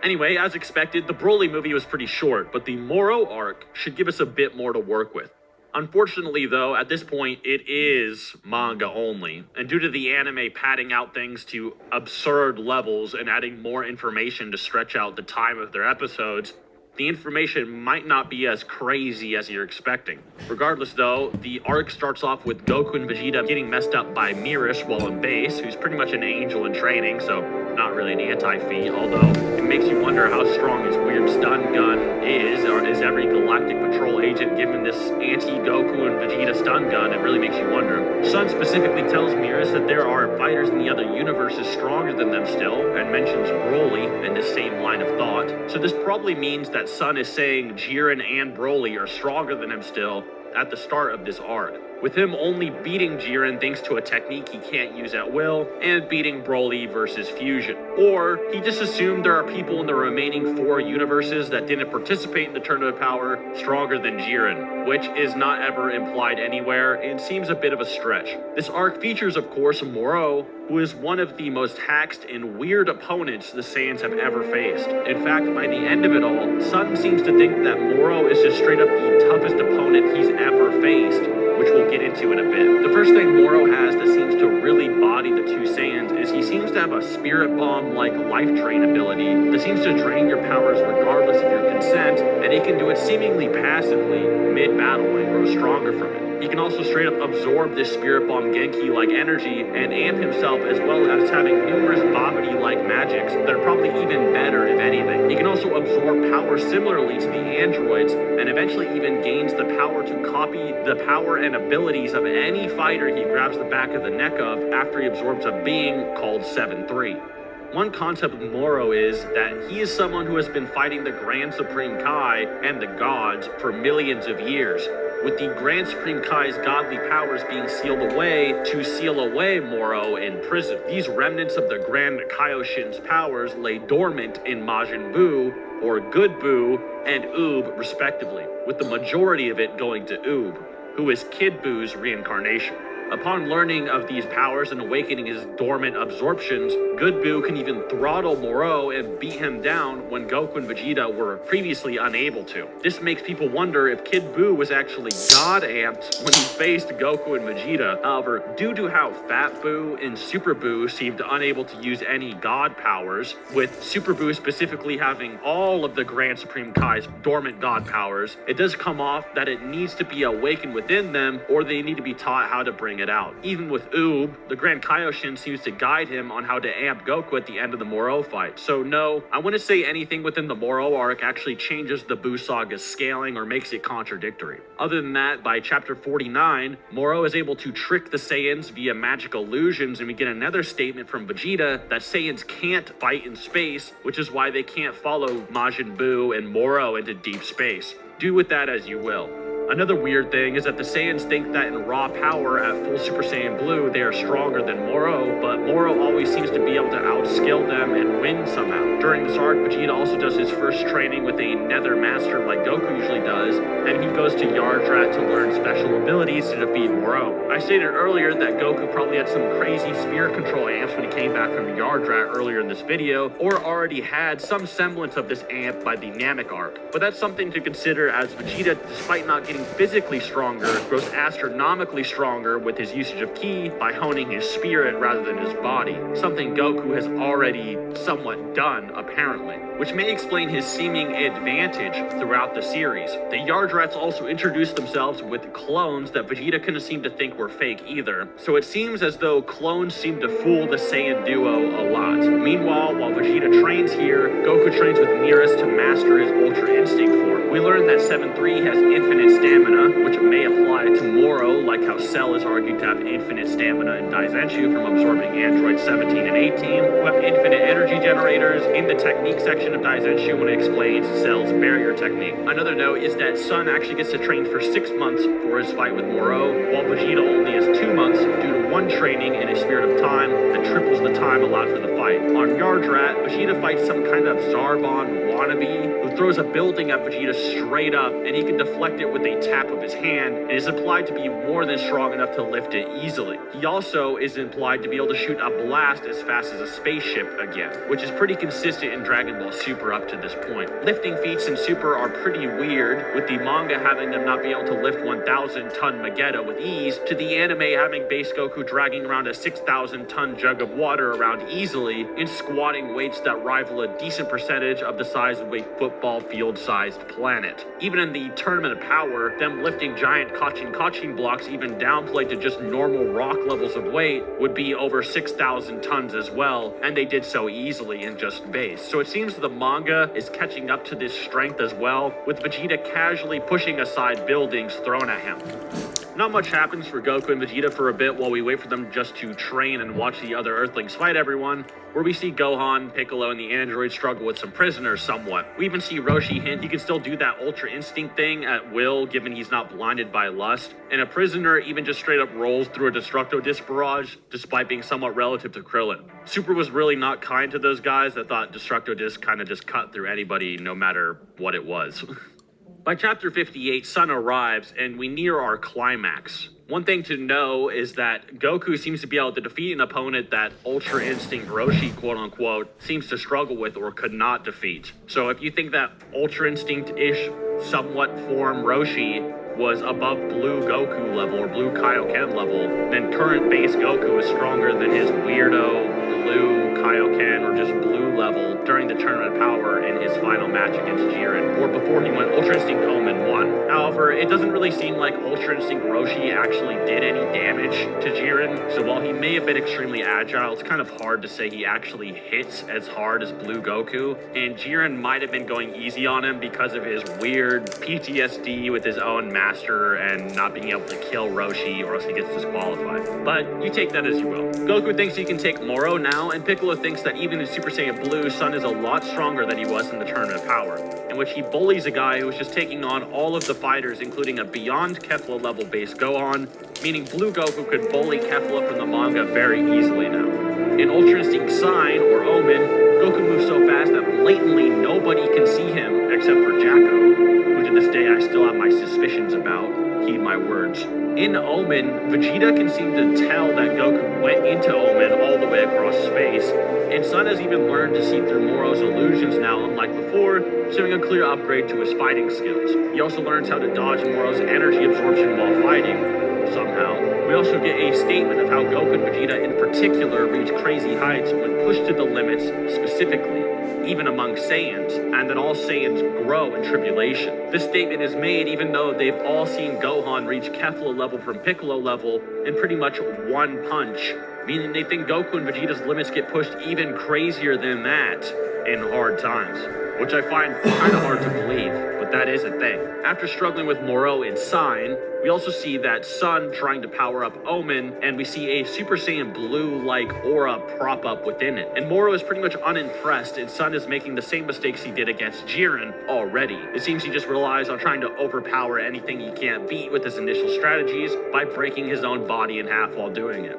Speaker 7: Anyway, as expected, the Broly movie was pretty short, but the Moro arc should give us a bit more to work with. Unfortunately, though, at this point, it is manga only, and due to the anime padding out things to absurd levels and adding more information to stretch out the time of their episodes, the information might not be as crazy as you're expecting. Regardless, though, the arc starts off with Goku and Vegeta getting messed up by Mirish while in base, who's pretty much an angel in training, so not really an anti-feat, although it makes you wonder how strong his weird stun gun is, or is every Galactic Patrol agent given this anti-Goku and Vegeta stun gun? It really makes you wonder. Sun specifically tells Mirish that there are fighters in the other universes stronger than them still, and mentions Broly in the same line of thought, so this probably means that Sun is saying Jiren and Broly are stronger than him still at the start of this arc, with him only beating Jiren thanks to a technique he can't use at will, and beating Broly versus Fusion. Or he just assumed there are people in the remaining 4 universes that didn't participate in the Tournament of Power stronger than Jiren, which is not ever implied anywhere and seems a bit of a stretch. This arc features, of course, Moro, who is one of the most taxed and weird opponents the Saiyans have ever faced. In fact, by the end of it all, Sun seems to think that Moro is just straight up the toughest opponent he's ever faced, which we'll get into in a bit. The first thing Moro has that seems to really body the two Saiyans is he seems to have a Spirit Bomb-like life drain ability that seems to drain your powers regardless of your consent, and he can do it seemingly passively mid-battle and grow stronger from it. He can also straight up absorb this Spirit Bomb Genki-like energy and amp himself, as well as having numerous Babidi-like magics that are probably even better, if anything. He can also absorb power similarly to the androids, and eventually even gains the power to copy the power and abilities of any fighter he grabs the back of the neck of after he absorbs a being called 7-3. One concept of Moro is that he is someone who has been fighting the Grand Supreme Kai and the gods for millions of years, with the Grand Supreme Kai's godly powers being sealed away to seal away Moro in prison. These remnants of the Grand Kaioshin's powers lay dormant in Majin Buu, or Good Buu, and Oob, respectively, with the majority of it going to Oob, who is Kid Buu's reincarnation. Upon learning of these powers and awakening his dormant absorptions, Good Buu can even throttle Moro and beat him down when Goku and Vegeta were previously unable to. This makes people wonder if Kid Buu was actually god-amped when he faced Goku and Vegeta. However, due to how Fat Buu and Super Buu seemed unable to use any god powers, with Super Buu specifically having all of the Grand Supreme Kai's dormant god powers, it does come off that it needs to be awakened within them, or they need to be taught how to bring it out. Even with Oob, the Grand Kaioshin seems to guide him on how to amp Goku at the end of the Moro fight. So no, I wouldn't say anything within the Moro arc actually changes the Buu Saga's scaling or makes it contradictory. Other than that, by chapter 49, Moro is able to trick the Saiyans via magic illusions, and we get another statement from Vegeta that Saiyans can't fight in space, which is why they can't follow Majin Buu and Moro into deep space. Do with that as you will. Another weird thing is that the Saiyans think that in raw power at full Super Saiyan Blue they are stronger than Moro, but Moro always seems to be able to outskill them and win somehow. During this arc, Vegeta also does his first training with a Nether Master like Goku usually does, and he goes to Yardrat to learn special abilities to defeat Moro. I stated earlier that Goku probably had some crazy spear control amps when he came back from Yardrat earlier in this video, or already had some semblance of this amp by the Namek arc, but that's something to consider as Vegeta, despite not getting getting physically stronger, grows astronomically stronger with his usage of ki by honing his spirit rather than his body, something Goku has already somewhat done, apparently, which may explain his seeming advantage throughout the series. The Yardrats also introduced themselves with clones that Vegeta couldn't seem to think were fake either, so it seems as though clones seem to fool the Saiyan duo a lot. Meanwhile, while Vegeta trains here, Goku trains with Nearest to master his Ultra Instinct form. We learn that 7-3 has infinite stamina, which may apply to Moro, like how Cell is argued to have infinite stamina in Daizenshu from absorbing androids 17 and 18, who have infinite energy generators in the technique section of Daizenshu when it explains Cell's barrier technique. Another note is that Sun actually gets to train for 6 months for his fight with Moro, while Vegeta only has 2 months due to one training in a Spirit of Time that triples the time allowed for the fight. On Yardrat, Vegeta fights some kind of Zarbon wannabe who throws a building at Vegeta straight up, and he can deflect it with a tap of his hand, and is implied to be more than strong enough to lift it easily. He also is implied to be able to shoot a blast as fast as a spaceship again, which is pretty consistent in Dragon Ball Super up to this point. Lifting feats in Super are pretty weird, with the manga having them not be able to lift 1,000-ton Magetta with ease, to the anime having base Goku dragging around a 6,000-ton jug of water around easily, and squatting weights that rival a decent percentage of the size of a football field-sized planet. Even in the Tournament of Power, them lifting giant Kachin blocks even downplayed to just normal rock levels of weight would be over 6,000 tons as well, and they did so easily in just base. So it seems the manga is catching up to this strength as well, with Vegeta casually pushing aside buildings thrown at him. Not much happens for Goku and Vegeta for a bit while we wait for them just to train and watch the other Earthlings fight everyone, where we see Gohan, Piccolo, and the androids struggle with some prisoners somewhat. We even see Roshi hint he can still do that Ultra Instinct thing at will, given he's not blinded by lust, and a prisoner even just straight up rolls through a Destructo Disc barrage, despite being somewhat relative to Krillin. Super was really not kind to those guys that thought Destructo Disc kind of just cut through anybody, no matter what it was. By chapter 58, Sun arrives, and we near our climax. One thing to know is that Goku seems to be able to defeat an opponent that Ultra Instinct Roshi, quote-unquote, seems to struggle with or could not defeat. So if you think that Ultra Instinct-ish somewhat form Roshi was above Blue Goku level or Blue Kaioken level, then current base Goku is stronger than his weirdo Blue Kaioken or just Blue level during the Tournament of Power in his final match against Jiren, or before he went Ultra Instinct Omen 1. However, it doesn't really seem like Ultra Instinct Roshi actually did any damage to Jiren, so while he may have been extremely agile, it's kind of hard to say he actually hits as hard as Blue Goku, and Jiren might have been going easy on him because of his weird PTSD with his own master and not being able to kill Roshi or else he gets disqualified. But you take that as you will. Goku thinks he can take Moro now, and Piccolo thinks that even in Super Saiyan Blue, Sun is a lot stronger than he was in the Tournament of Power, in which he bullies a guy who was just taking on all of the fighters, including a beyond Kefla level base Gohan, meaning Blue Goku could bully Kefla from the manga very easily now. In Ultra Instinct Sign, or Omen, Goku moves so fast that blatantly nobody can see him except for Jacko, who to this day I still have my suspicions about. Heed my words. In Omen, Vegeta can seem to tell that Goku went into Omen all the way across space, and Sun has even learned to see through Moro's illusions now, unlike before, showing a clear upgrade to his fighting skills. He also learns how to dodge Moro's energy absorption while fighting, somehow. We also get a statement of how Goku and Vegeta in particular reach crazy heights when pushed to the limits, specifically, even among Saiyans, and that all Saiyans grow in tribulation. This statement is made even though they've all seen Gohan reach Kefla level from Piccolo level in pretty much one punch, meaning they think Goku and Vegeta's limits get pushed even crazier than that in hard times, which I find kind of hard to believe, but that is a thing. After struggling with Moro in Sign, we also see that Sun trying to power up Omen, and we see a Super Saiyan Blue-like aura prop up within it. And Moro is pretty much unimpressed, and Sun is making the same mistakes he did against Jiren already. It seems he just relies on trying to overpower anything he can't beat with his initial strategies by breaking his own body in half while doing it.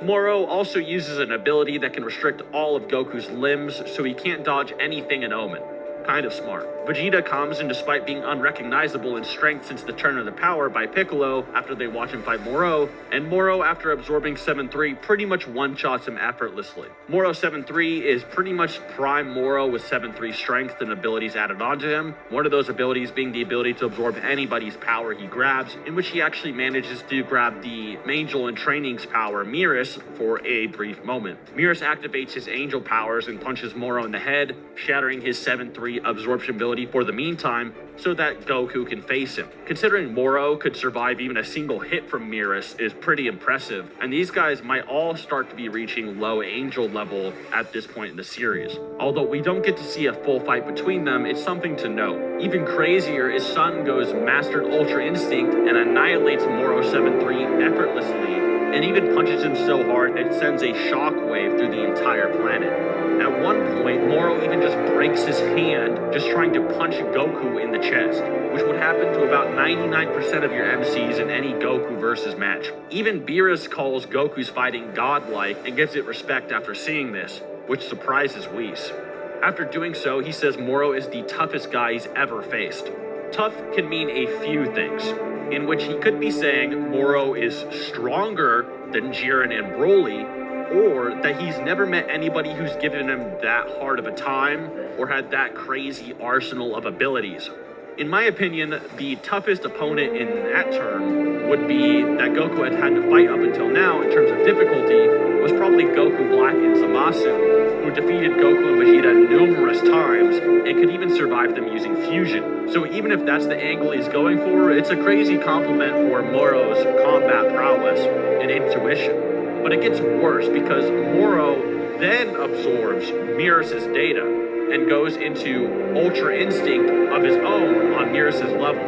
Speaker 7: Moro also uses an ability that can restrict all of Goku's limbs, so he can't dodge anything in Omen. Kind of smart. Vegeta comes, and despite being unrecognizable in strength since the turn of the power by Piccolo after they watch him fight Moro, and Moro, after absorbing 7-3, pretty much one-shots him effortlessly. Moro 7-3 is pretty much prime Moro with 7-3 strength and abilities added onto him, one of those abilities being the ability to absorb anybody's power he grabs, in which he actually manages to grab the Angel in Training's power, Mirus, for a brief moment. Mirus activates his Angel powers and punches Moro in the head, shattering his 7-3 absorption ability for the meantime, so that Goku can face him. Considering Moro could survive even a single hit from Mirus is pretty impressive, and these guys might all start to be reaching low Angel level at this point in the series. Although we don't get to see a full fight between them, it's something to note. Even crazier is Sun goes Mastered Ultra Instinct and annihilates Moro 7-3 effortlessly, and even punches him so hard it sends a shockwave through the entire planet. At one point, Moro even just breaks his hand just trying to punch Goku in the chest, which would happen to about 99% of your MCs in any Goku versus match. Even Beerus calls Goku's fighting godlike and gives it respect after seeing this, which surprises Whis. After doing so, he says Moro is the toughest guy he's ever faced. Tough can mean a few things, in which he could be saying Moro is stronger than Jiren and Broly, or that he's never met anybody who's given him that hard of a time or had that crazy arsenal of abilities. In my opinion, the toughest opponent in that term would be that Goku had to fight up until now in terms of difficulty was probably Goku Black and Zamasu, who defeated Goku and Vegeta numerous times and could even survive them using fusion. So even if that's the angle he's going for, it's a crazy compliment for Moro's combat prowess and intuition. But it gets worse because Moro then absorbs Mirus' data and goes into Ultra Instinct of his own on Mirus' level.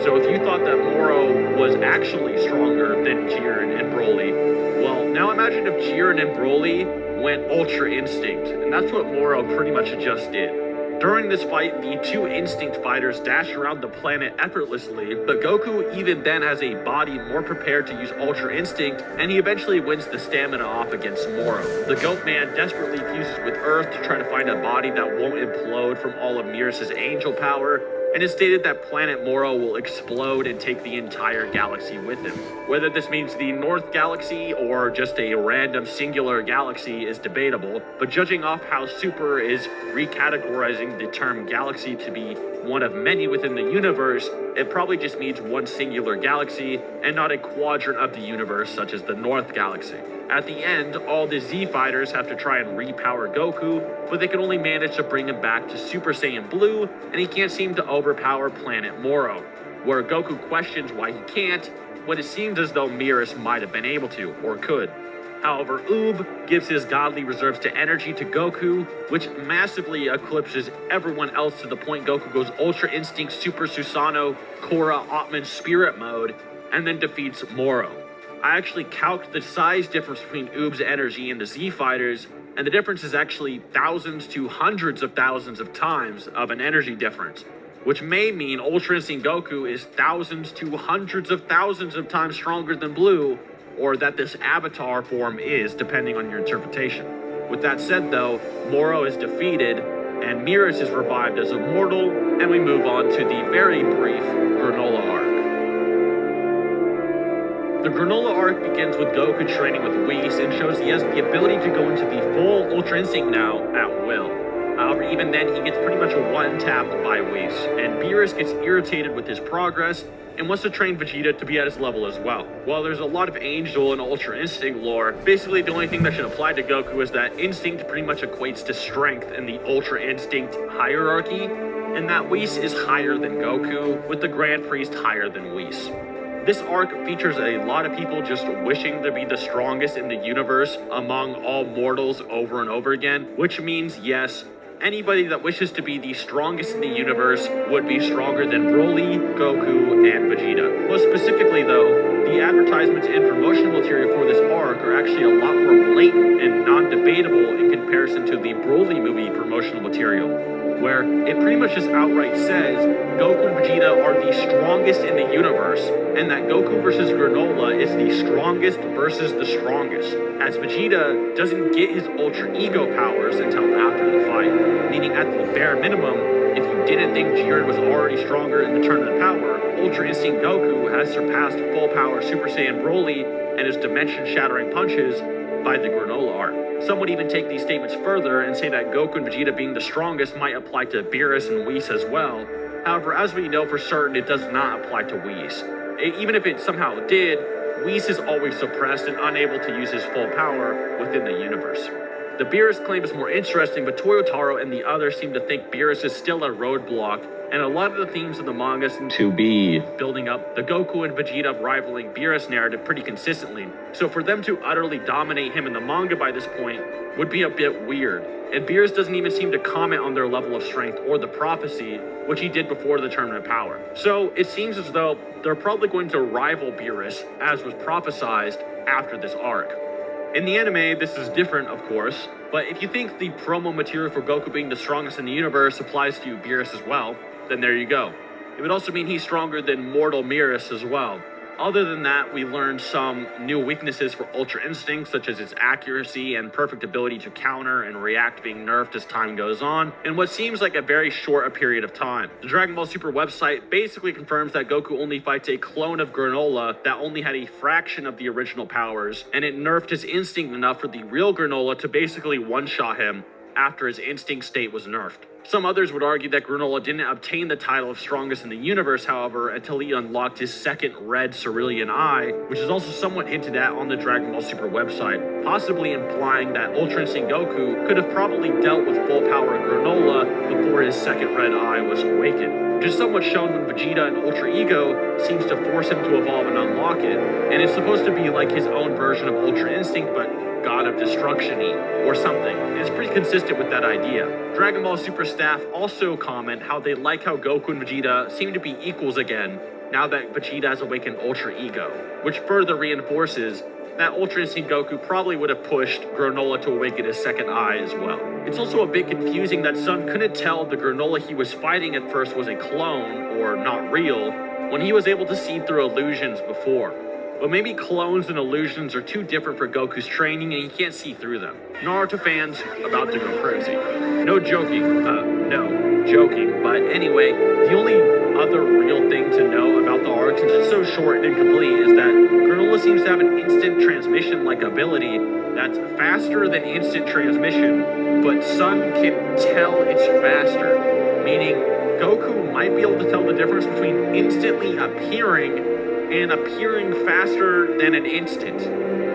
Speaker 7: So if you thought that Moro was actually stronger than Jiren and Broly, well, now imagine if Jiren and Broly went Ultra Instinct, and that's what Moro pretty much just did. During this fight, the two Instinct fighters dash around the planet effortlessly, but Goku even then has a body more prepared to use Ultra Instinct, and he eventually wins the stamina off against Moro. The Goat Man desperately fuses with Earth to try to find a body that won't implode from all of Mirus' Angel power, and it's stated that planet Moro will explode and take the entire galaxy with him. Whether this means the North Galaxy or just a random singular galaxy is debatable, but judging off how Super is recategorizing the term galaxy to be one of many within the universe, it probably just means one singular galaxy and not a quadrant of the universe such as the North Galaxy. At the end, all the Z fighters have to try and repower Goku, but they can only manage to bring him back to Super Saiyan Blue, and he can't seem to overpower planet Moro, where Goku questions why he can't, when it seems as though Mirus might have been able to, or could. However, Oob gives his godly reserves to energy to Goku, which massively eclipses everyone else to the point Goku goes Ultra Instinct Super Susanoo Korra Atman Spirit mode, and then defeats Moro. I actually calced the size difference between Oob's energy and the Z fighters, and the difference is actually thousands to hundreds of thousands of times of an energy difference, which may mean Ultra Instinct Goku is thousands to hundreds of thousands of times stronger than Blue, or that this avatar form is, depending on your interpretation. With that said though, Moro is defeated, and Mirus is revived as immortal, and we move on to the very brief Granola arc. The Granola arc begins with Goku training with Whis and shows he has the ability to go into the full Ultra Instinct now at will. However, even then he gets pretty much one-tapped by Whis, and Beerus gets irritated with his progress and wants to train Vegeta to be at his level as well. While there's a lot of Angel and Ultra Instinct lore, basically the only thing that should apply to Goku is that Instinct pretty much equates to strength in the Ultra Instinct hierarchy, and that Whis is higher than Goku, with the Grand Priest higher than Whis. This arc features a lot of people just wishing to be the strongest in the universe among all mortals over and over again, which means yes, anybody that wishes to be the strongest in the universe would be stronger than Broly, Goku, and Vegeta. Most specifically though, the advertisements and promotional material for this arc are actually a lot more blatant and non-debatable in comparison to the Broly movie promotional material. where it pretty much just outright says Goku and Vegeta are the strongest in the universe, and that Goku versus Granola is the strongest versus the strongest, as Vegeta doesn't get his Ultra Ego powers until after the fight, meaning at the bare minimum, if you didn't think Jiren was already stronger in the Tournament of Power, Ultra Instinct Goku has surpassed full power Super Saiyan Broly and his dimension-shattering punches by the Granola arc. Some would even take these statements further and say that Goku and Vegeta being the strongest might apply to Beerus and Whis as well. However, as we know for certain, it does not apply to Whis. Even if it somehow did, Whis is always suppressed and unable to use his full power within the universe. The Beerus claim is more interesting, but Toyotaro and the others seem to think Beerus is still a roadblock, and a lot of the themes of the manga seem to be building up the Goku and Vegeta rivaling Beerus narrative pretty consistently. So for them to utterly dominate him in the manga by this point would be a bit weird. And Beerus doesn't even seem to comment on their level of strength or the prophecy, which he did before the Tournament of Power. So it seems as though they're probably going to rival Beerus, as was prophesized after this arc. In the anime, this is different, of course, but if you think the promo material for Goku being the strongest in the universe applies to Beerus as well, then there you go. It would also mean he's stronger than mortal Beerus as well. Other than that, we learned some new weaknesses for Ultra Instinct, such as its accuracy and perfect ability to counter and react being nerfed as time goes on, in what seems like a very short a period of time. The Dragon Ball Super website basically confirms that Goku only fights a clone of Granola that only had a fraction of the original powers, and it nerfed his instinct enough for the real Granola to basically one-shot him after his instinct state was nerfed. Some others would argue that Granola didn't obtain the title of strongest in the universe, however, until he unlocked his second red cerulean eye, which is also somewhat hinted at on the Dragon Ball Super website, possibly implying that Ultra Instinct Goku could have probably dealt with full power Granola before his second red eye was awakened, which is somewhat shown when Vegeta and Ultra Ego seems to force him to evolve and unlock it, and it's supposed to be like his own version of Ultra Instinct, but God of Destruction-y, or something. It's pretty consistent with that idea. Dragon Ball Super staff also comment how they like how Goku and Vegeta seem to be equals again, now that Vegeta has awakened Ultra Ego, which further reinforces that Ultra Instinct Goku probably would have pushed Granola to awaken his second eye as well. It's also a bit confusing that Sun couldn't tell the Granola he was fighting at first was a clone, or not real, when he was able to see through illusions before. But maybe clones and illusions are too different for Goku's training and he can't see through them. Naruto fans about to go crazy. No joking, no joking. But anyway, the only other real thing to know about the arc, since it's so short and incomplete, is that Granola seems to have an instant transmission-like ability that's faster than instant transmission, but Sun can tell it's faster, meaning Goku might be able to tell the difference between instantly appearing and appearing faster than an instant,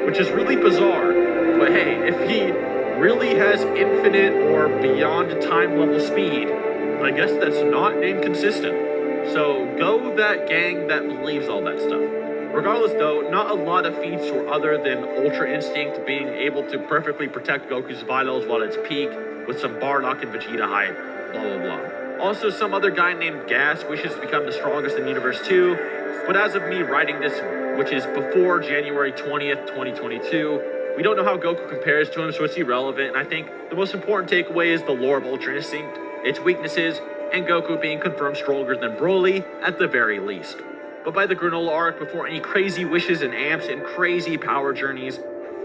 Speaker 7: which is really bizarre. But hey, if he really has infinite or beyond time level speed, I guess that's not inconsistent. So go that gang that believes all that stuff. Regardless though, not a lot of feats were other than Ultra Instinct being able to perfectly protect Goku's vitals while it's peak with some Bardock and Vegeta hype, blah blah blah. Also, some other guy named Gas wishes to become the strongest in the universe too, but as of me writing this, which is before January 20th, 2022, we don't know how Goku compares to him, so it's irrelevant, and I think the most important takeaway is the lore of Ultra Instinct, its weaknesses, and Goku being confirmed stronger than Broly at the very least. But by the Granola arc, before any crazy wishes and amps and crazy power journeys,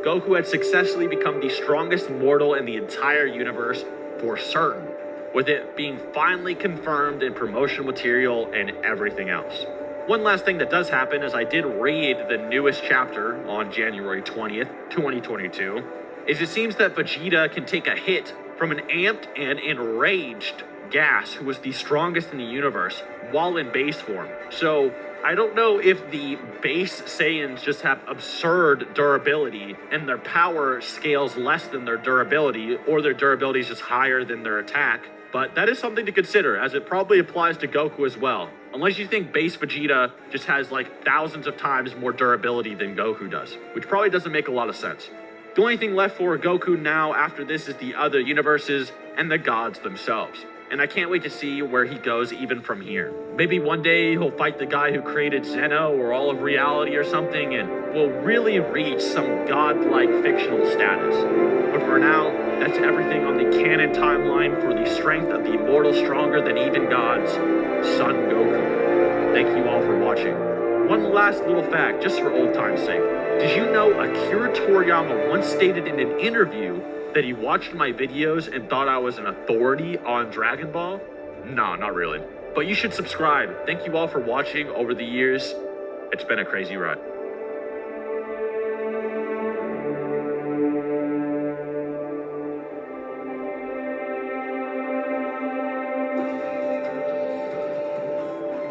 Speaker 7: Goku had successfully become the strongest mortal in the entire universe for certain, with it being finally confirmed in promotional material and everything else. One last thing that does happen is I did read the newest chapter on January 20th, 2022, is it seems that Vegeta can take a hit from an amped and enraged Gas, who was the strongest in the universe, while in base form. So I don't know if the base Saiyans just have absurd durability and their power scales less than their durability, or their durability is just higher than their attack, but that is something to consider, as it probably applies to Goku as well. Unless you think base Vegeta just has like thousands of times more durability than Goku does, which probably doesn't make a lot of sense. The only thing left for Goku now after this is the other universes and the gods themselves. And I can't wait to see where he goes even from here. Maybe one day he'll fight the guy who created Zeno or all of reality or something and will really reach some godlike fictional status. But for now, That's everything on the canon timeline for the strength of the immortal, stronger than even gods, Son Goku. Thank you all for watching. One last little fact, just for old time's sake. Did you know Akira Toriyama once stated in an interview that he watched my videos and thought I was an authority on Dragon Ball? No, not really. But you should subscribe. Thank you all for watching over the years. It's been a crazy ride.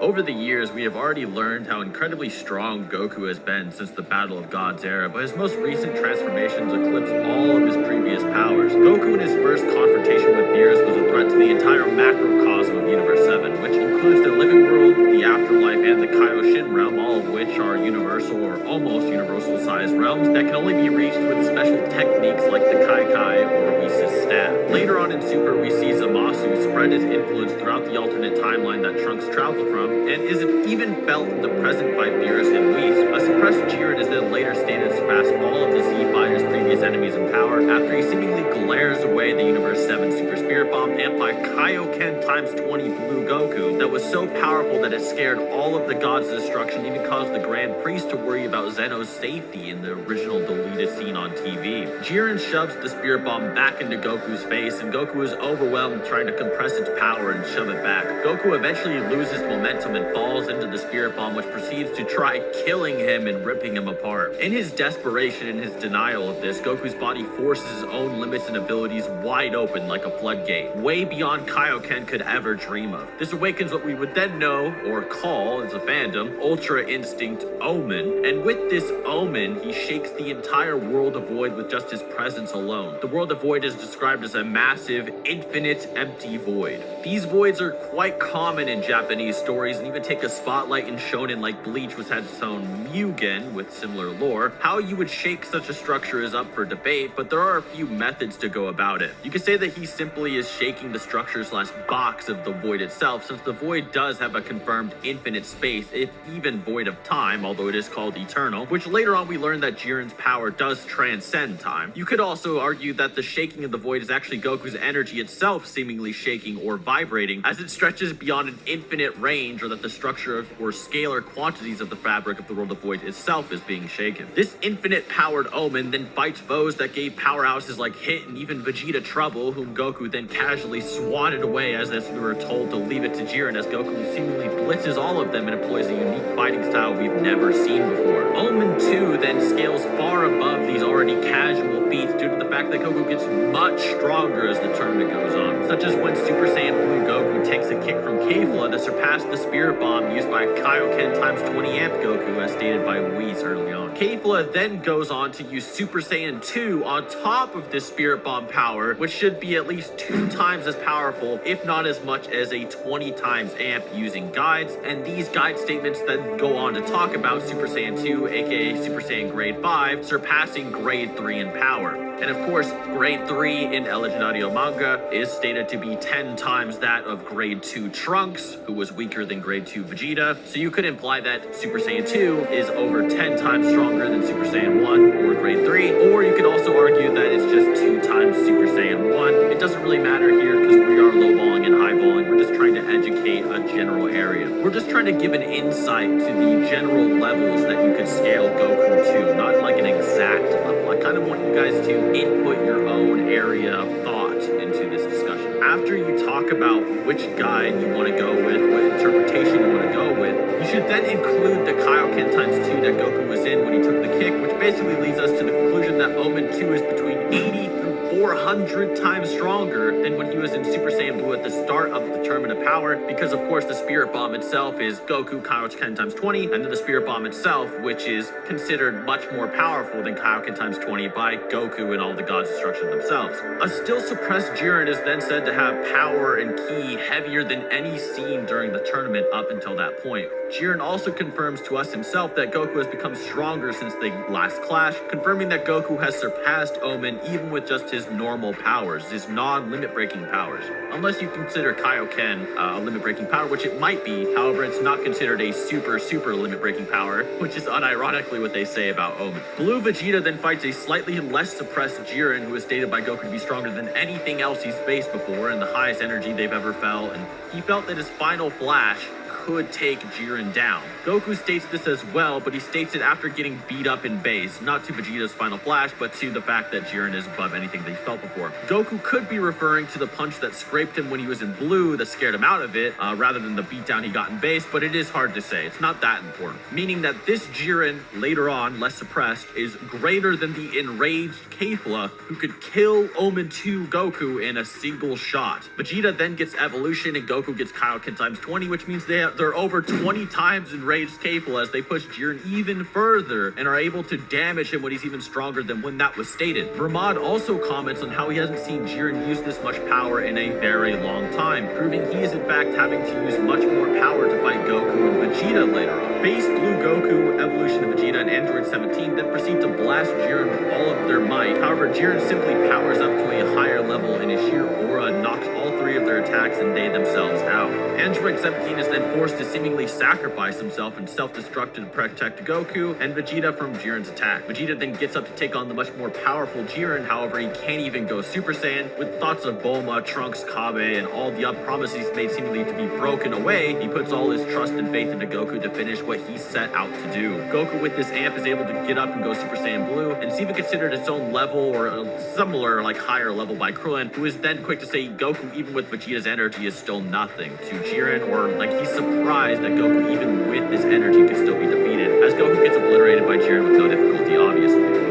Speaker 7: Over the years, we have already learned how incredibly strong Goku has been since the Battle of Gods era, but his most recent transformations eclipse all of his previous powers. Goku in his first confrontation with Beerus was a threat to the entire macrocosm of Universe 7, which includes the living world, the afterlife, and the Kaioshin realm, all of which are universal or almost universal-sized realms that can only be reached with special techniques like the Kai Kai or Whis' staff. Later on in Super, we see Zamasu spread his influence throughout the alternate timeline that Trunks traveled from, and is even felt in the present by Beerus and Whis. A suppressed Jiren is then later stated to surpass all of the Z Fighter's previous enemies in power after he seemingly glares away the Universe 7 Super Spirit Bomb and by Kaioken times 20 Blue Goku that was so powerful that it scared all of the gods' destruction, even caused the Grand Priest to worry about Zeno's safety in the original deleted scene on TV. Jiren shoves the Spirit Bomb back into Goku's face, and Goku is overwhelmed trying to compress its power and shove it back. Goku eventually loses momentum and falls into the Spirit Bomb, which proceeds to try killing him and ripping him apart. In his desperation and his denial of this, Goku's body forces his own limits and abilities wide open like a floodgate, way beyond Kaioken could ever dream of. This awakens what we would then know, or call as a fandom, Ultra Instinct Omen, and with this Omen, he shakes the entire world of Void with just his presence alone. The world of Void is described as a massive, infinite, empty void. These voids are quite common in Japanese stories and even take a spotlight in shonen like Bleach, which has its own Mugen with similar lore. How you would shake such a structure is up for debate, but there are a few methods to go about it. You could say that he simply is shaking the structure slash box of the void itself, since the void does have a confirmed infinite space, if even void of time, although it is called eternal, which later on we learn that Jiren's power does transcend time. You could also argue that the shaking of the void is actually Goku's energy itself seemingly shaking or vibrating, as it stretches beyond an infinite range, or that the structure or scalar quantities of the fabric of the world of void itself is being shaken. This infinite powered Omen then fights foes that gave powerhouses like Hit and even Vegeta trouble, whom Goku then casually swatted away as if we were told to leave it to Jiren, as Goku seemingly blitzes all of them and employs a unique fighting style we've never seen before. Omen 2 then scales far above these already casual feats due to the fact that Goku gets much stronger as the tournament goes on, such as when Super Saiyan Blue Goku takes a kick from Kefla to surpass the Spirit Bomb used by Kaioken times 20 Amp Goku, as stated by Whis early on. Kefla then goes on to use Super Saiyan 2 on top of this Spirit Bomb power, which should be at least 2 times as powerful, if not as much as a 20 times amp using guides, and these guide statements then go on to talk about Super Saiyan 2, aka Super Saiyan Grade 5, surpassing Grade 3 in power. And of course, Grade 3 in El Legendario manga is stated to be 10 times that of Grade 2 Trunks, who was weaker than Grade 2 Vegeta, so you could imply that Super Saiyan 2 is over 10 times stronger than Super Saiyan 1 or Grade 3, or you could also argue that it's just 2 times Super Saiyan 1. It doesn't really matter here because we are lowballing and highballing. We're just trying to educate a general area. We're just trying to give an insight to the general levels that you could scale Goku to, not like an exact level. I kind of want you guys to input your own area of thought into this discussion. After you talk about which guide you want to go with, what interpretation you want to go with, you should then include the Kaioken times 2 that Goku was in when he took the kick, which basically leads us to the conclusion that Omen 2 is between 80 through 400 times stronger than when he was in Super Saiyan Blue at the start of the Tournament of Power, because of course the Spirit Bomb itself is Goku Kaioken times 20, and then the Spirit Bomb itself, which is considered much more powerful than Kaioken times 20 by Goku and all the gods' destruction themselves. A still suppressed Jiren is then said to have power and ki heavier than any seen during the tournament up until that point. Jiren also confirms to us himself that Goku has become stronger since the last clash, confirming that Goku has surpassed Omen even with just his normal powers, his non-limit breaking powers. Unless you consider Kaioken a limit breaking power, which it might be, however, it's not considered a super limit breaking power, which is unironically what they say about Omen. Blue Vegeta then fights a slightly less suppressed Jiren, who is stated by Goku to be stronger than anything else he's faced before and the highest energy they've ever felt, and he felt that his final flash could take Jiren down. Goku states this as well, but he states it after getting beat up in base, not to Vegeta's final flash, but to the fact that Jiren is above anything that he felt before. Goku could be referring to the punch that scraped him when he was in blue that scared him out of it, rather than the beatdown he got in base, but it is hard to say. It's not that important. Meaning that this Jiren, later on, less suppressed, is greater than the enraged Kefla, who could kill Omen 2 Goku in a single shot. Vegeta then gets evolution and Goku gets Kaioken times 20, which means they're over 20 times enraged Kefla as they push Jiren even further and are able to damage him when he's even stronger than when that was stated. Vermod also comments on how he hasn't seen Jiren use this much power in a very long time, proving he is in fact having to use much more power to fight Goku and Vegeta later on. Base Blue Goku, Evolution of Vegeta, and Android 17 then proceed to blast Jiren with all of their might. However, Jiren simply powers up to a higher level and his sheer aura knocks all three of their attacks and they themselves out. Android 17 is then forced to seemingly sacrifice himself and self-destruct to protect Goku and Vegeta from Jiren's attack. Vegeta then gets up to take on the much more powerful Jiren, however he can't even go Super Saiyan. With thoughts of Bulma, Trunks, Kabe, and all the promises he's made seemingly to be broken away, he puts all his trust and faith into Goku to finish what he set out to do. Goku with this amp is able to get up and go Super Saiyan Blue, and it's even considered its own level or a similar, higher level by Krillin, who is then quick to say Goku, even with Vegeta's energy, is still nothing to Jiren, or he's surprised that Goku, even with this energy, could still be defeated, as Goku gets obliterated by Jiren with no difficulty, obviously.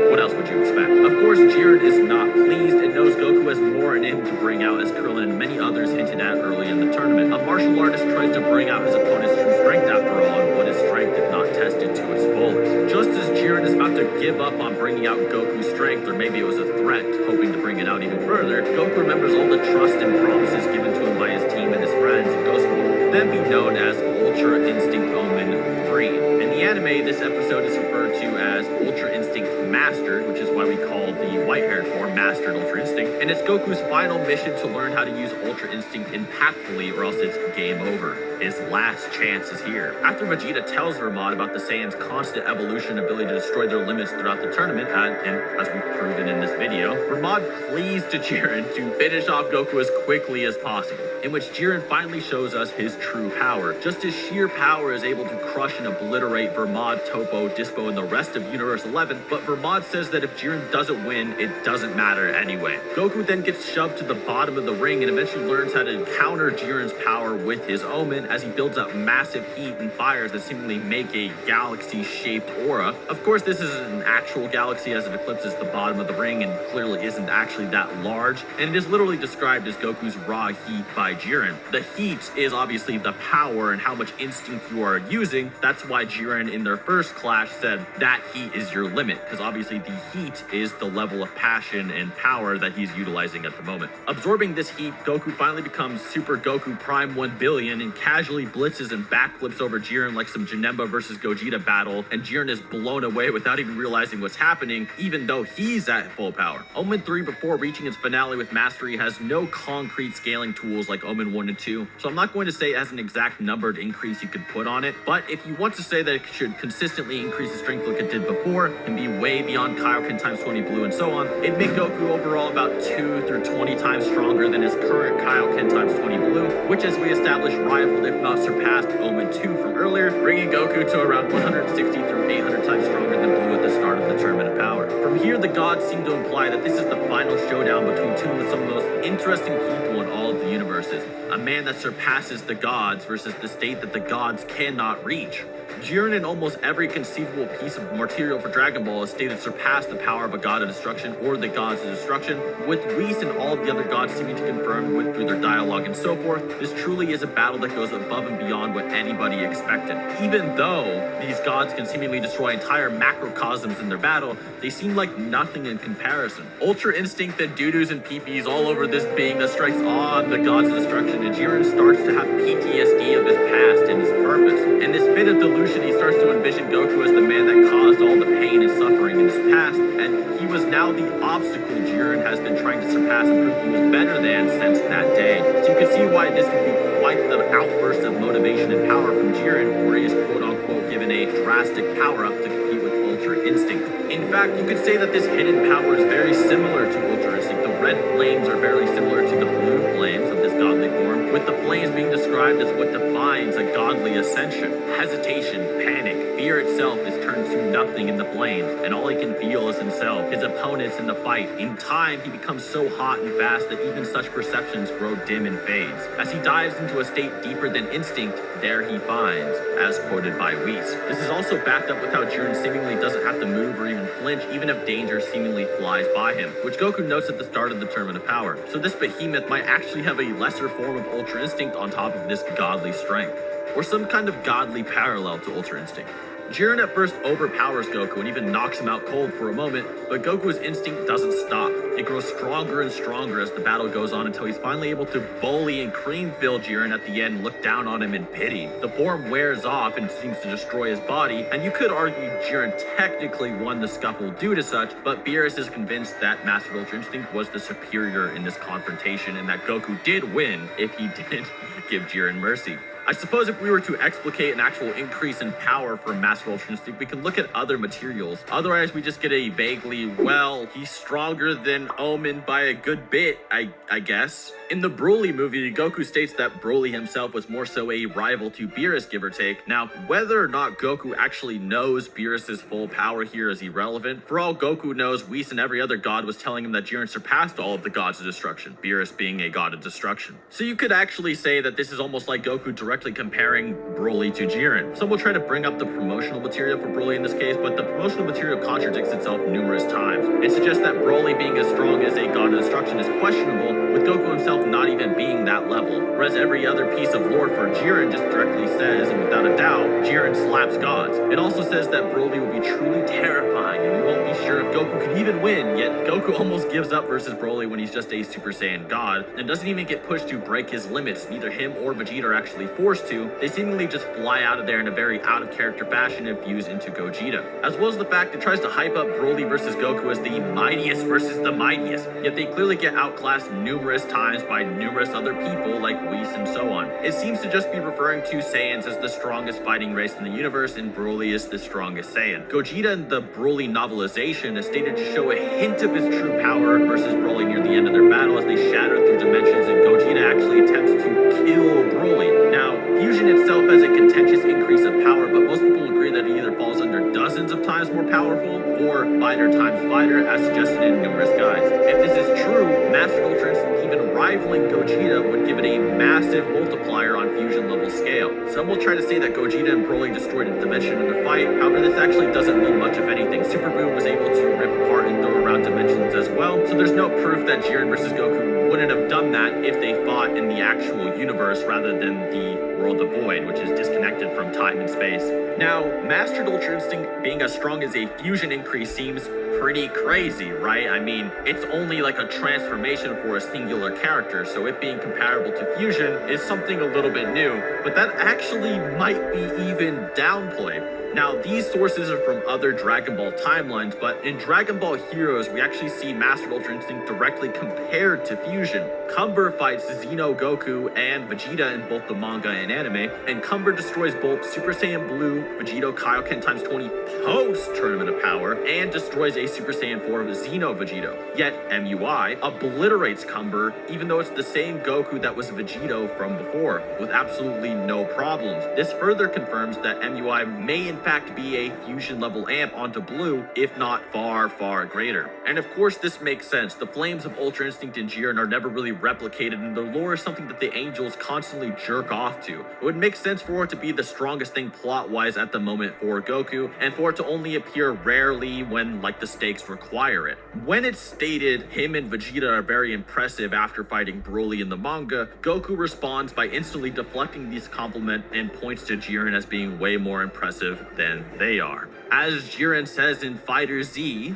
Speaker 7: What else would you expect? Of course, Jiren is not pleased and knows Goku has more in him to bring out, as Krillin and many others hinted at early in the tournament. A martial artist tries to bring out his opponent's true strength after all, and what his strength if not tested to its fullest. Just as Jiren is about to give up on bringing out Goku's strength, or maybe it was a threat, hoping to bring it out even further, Goku remembers all the trust and promises given to him by his team and his friends, and goes will then be known as Ultra Instinct Omen 3. In the anime, this episode is referred to as Ultra Instinct Mastered, which is why we call the white-haired form Mastered Ultra Instinct, and it's Goku's final mission to learn how to use Ultra Instinct impactfully, or else it's game over. His last chance is here. After Vegeta tells Vermod about the Saiyans' constant evolution ability to destroy their limits throughout the tournament, and as we've proven in this video, Vermod pleads to Jiren to finish off Goku as quickly as possible, in which Jiren finally shows us his true power. Just his sheer power is able to crush and obliterate Vermod, Topo, Dispo, and the rest of Universe 11, but Vermod says that if Jiren doesn't win, it doesn't matter anyway. Goku then gets shoved to the bottom of the ring and eventually learns how to counter Jiren's power with his Omen as he builds up massive heat and fires that seemingly make a galaxy-shaped aura. Of course, this isn't an actual galaxy as it eclipses the bottom of the ring and clearly isn't actually that large, and it is literally described as Goku's raw heat by Jiren. The heat is obviously the power and how much instinct you are using. That's why Jiren in their first clash said that heat is your limit, because obviously the heat is the level of passion and power that he's utilizing at the moment. Absorbing this heat, Goku finally becomes Super Goku Prime 1 billion and casually blitzes and backflips over Jiren like some Janemba versus Gogeta battle, and Jiren is blown away without even realizing what's happening, even though he's at full power. Omen 3, before reaching its finale with mastery, has no concrete scaling tools like Omen 1 and 2, so I'm not going to say it has an exact numbered increase you could put on it, but if you want to say that it should consistently increase the strength like it did before and be way beyond Kaioken times 20 blue and so on, it'd make Goku overall about 2 through 20 times stronger than his current Kaioken times 20 blue, which, as we established, rivaled if not surpassed Omen 2 from earlier, bringing Goku to around 160 through 800 times stronger than blue at the start of the Tournament of Power. From here, the gods seem to imply that this is the final showdown between two of some of the most interesting people in all of the universes, a man that surpasses the gods versus the state that the gods cannot reach. Jiren in almost every conceivable piece of material for Dragon Ball is stated to surpass the power of a god of destruction or the gods of destruction, with Whis and all of the other gods seeming to confirm through their dialogue and so forth. This truly is a battle that goes above and beyond what anybody expected. Even though these gods can seemingly destroy entire macrocosms in their battle, they seem like nothing in comparison. Ultra Instinct and doo-doos and pee-pees all over this being that strikes awe in the gods God's destruction, and Jiren starts to have PTSD of his past and his purpose. In this fit of delusion, he starts to envision Goku as the man that caused all the pain and suffering in his past, and he was now the obstacle Jiren has been trying to surpass and prove he was better than since that day. So you can see why this can be quite the outburst of motivation and power from Jiren, where he is quote-unquote given a drastic power-up to compete with Ultra Instinct. In fact, you could say that this hidden power is very similar to Ultra Instinct. The red flames are very similar to the blue flames of this godly form, with the flames being described as what defines a godly ascension. Hesitation, panic, fear itself is turned to nothing in the flames, and all he can feel is himself, his opponents in the fight. In time, he becomes so hot and fast that even such perceptions grow dim and fades. As he dives into a state deeper than instinct, there he finds, as quoted by Whis. This is also backed up with how Jiren seemingly doesn't have to move or even flinch, even if danger seemingly flies by him, which Goku notes at the start of the Tournament of Power. So this behemoth might actually have a lesser form of Ultra Instinct on top of this godly strength, or some kind of godly parallel to Ultra Instinct. Jiren at first overpowers Goku and even knocks him out cold for a moment, but Goku's instinct doesn't stop. It grows stronger and stronger as the battle goes on until he's finally able to bully and cream-fill Jiren at the end and look down on him in pity. The form wears off and seems to destroy his body, and you could argue Jiren technically won the scuffle due to such, but Beerus is convinced that Master Ultra Instinct was the superior in this confrontation and that Goku did win if he didn't give Jiren mercy. I suppose if we were to explicate an actual increase in power for Master Ultra Instinct, we can look at other materials. Otherwise, we just get a vaguely, well, he's stronger than Omen by a good bit, I guess. In the Broly movie, Goku states that Broly himself was more so a rival to Beerus, give or take. Now, whether or not Goku actually knows Beerus' full power here is irrelevant. For all Goku knows, Whis and every other god was telling him that Jiren surpassed all of the gods of destruction, Beerus being a god of destruction. So you could actually say that this is almost like Goku directly comparing Broly to Jiren. Some will try to bring up the promotional material for Broly in this case, but the promotional material contradicts itself numerous times. It suggests that Broly being as strong as a god of destruction is questionable, with Goku himself not even being that level, whereas every other piece of lore for Jiren just directly says, and without a doubt, Jiren slaps gods. It also says that Broly will be truly terrifying, and we won't be sure if Goku could even win, yet Goku almost gives up versus Broly when he's just a Super Saiyan god, and doesn't even get pushed to break his limits. Neither him or Vegeta are actually forced to. They seemingly just fly out of there in a very out-of-character fashion and fuse into Gogeta. As well as the fact it tries to hype up Broly versus Goku as the mightiest versus the mightiest, yet they clearly get outclassed numerous times by numerous other people like Whis and so on. It seems to just be referring to Saiyans as the strongest fighting race in the universe, and Broly is the strongest Saiyan. Gogeta in the Broly novelization is stated to show a hint of his true power versus Broly near the end of their battle as they shatter through dimensions and Gogeta actually attempts to kill Broly. Now, fusion itself has a contentious increase of power, but most people agree that it either falls under dozens of times more powerful or fighter times fighter as suggested in numerous guides. If this is true, Master Ultra Instinct even rivaling Gogeta would give it a massive multiplier on fusion level scale. Some will try to say that Gogeta and Broly destroyed a dimension in the fight, however this actually doesn't mean much of anything. Super Buu was able to rip apart and throw around dimensions as well, so there's no proof that Jiren versus Goku wouldn't have done that if they fought in the actual universe rather than the World of Void, which is disconnected from time and space. Now, Mastered Ultra Instinct being as strong as a fusion increase seems pretty crazy, right? I mean, it's only like a transformation for a singular character, so it being comparable to fusion is something a little bit new, but that actually might be even downplayed. Now, these sources are from other Dragon Ball timelines, but in Dragon Ball Heroes, we actually see Master Ultra Instinct directly compared to Fusion. Cumber fights Xeno Goku and Vegeta in both the manga and anime, and Cumber destroys both Super Saiyan Blue, Vegito Kaioken times 20 post-Tournament of Power, and destroys a Super Saiyan 4 Xeno Vegito. Yet, MUI obliterates Cumber, even though it's the same Goku that was Vegito from before, with absolutely no problems. This further confirms that MUI may in fact be a fusion level amp onto Blue, if not far, far greater. And of course this makes sense. The flames of Ultra Instinct and Jiren are never really replicated, and the lore is something that the angels constantly jerk off to. It would make sense for it to be the strongest thing plot-wise at the moment for Goku, and for it to only appear rarely when like the stakes require it. When it's stated him and Vegeta are very impressive after fighting Broly in the manga, Goku responds by instantly deflecting this compliment and points to Jiren as being way more impressive than they are. As Jiren says in Fighter Z,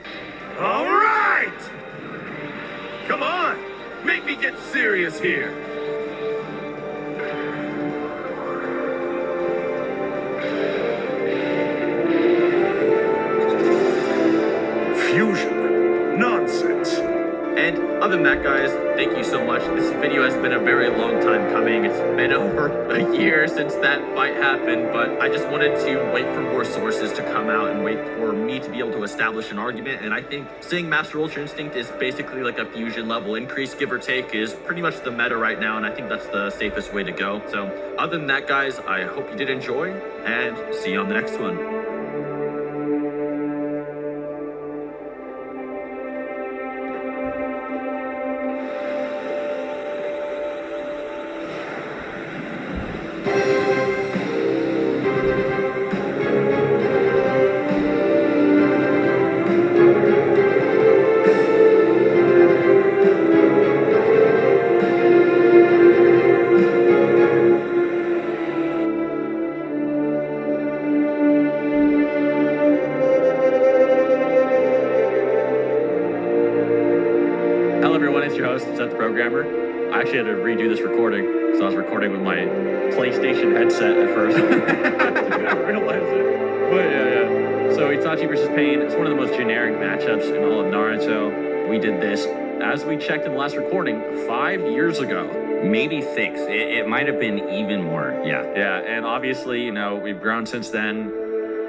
Speaker 9: "All right! Come on! Make me get serious here!
Speaker 7: other than that, guys, thank you so much. This video has been a very long time coming. It's been over a year since that fight happened, but I just wanted to wait for more sources to come out and wait for me to be able to establish an argument. And I think saying Master Ultra Instinct is basically like a fusion level increase, give or take, is pretty much the meta right now, and I think that's the safest way to go. So other than that, guys, I hope you did enjoy, and see you on the next one. Hello everyone, it's your host, Seth the Programmer. I actually had to redo this recording, so I was recording with my PlayStation headset at first. I didn't realize it. But yeah. So Itachi versus Pain, it's one of the most generic matchups in all of Naruto. We did this, as we checked in the last recording, 5 years ago.
Speaker 1: Maybe 6. It might have been even more. Yeah.
Speaker 7: Yeah, and obviously, you know, we've grown since then.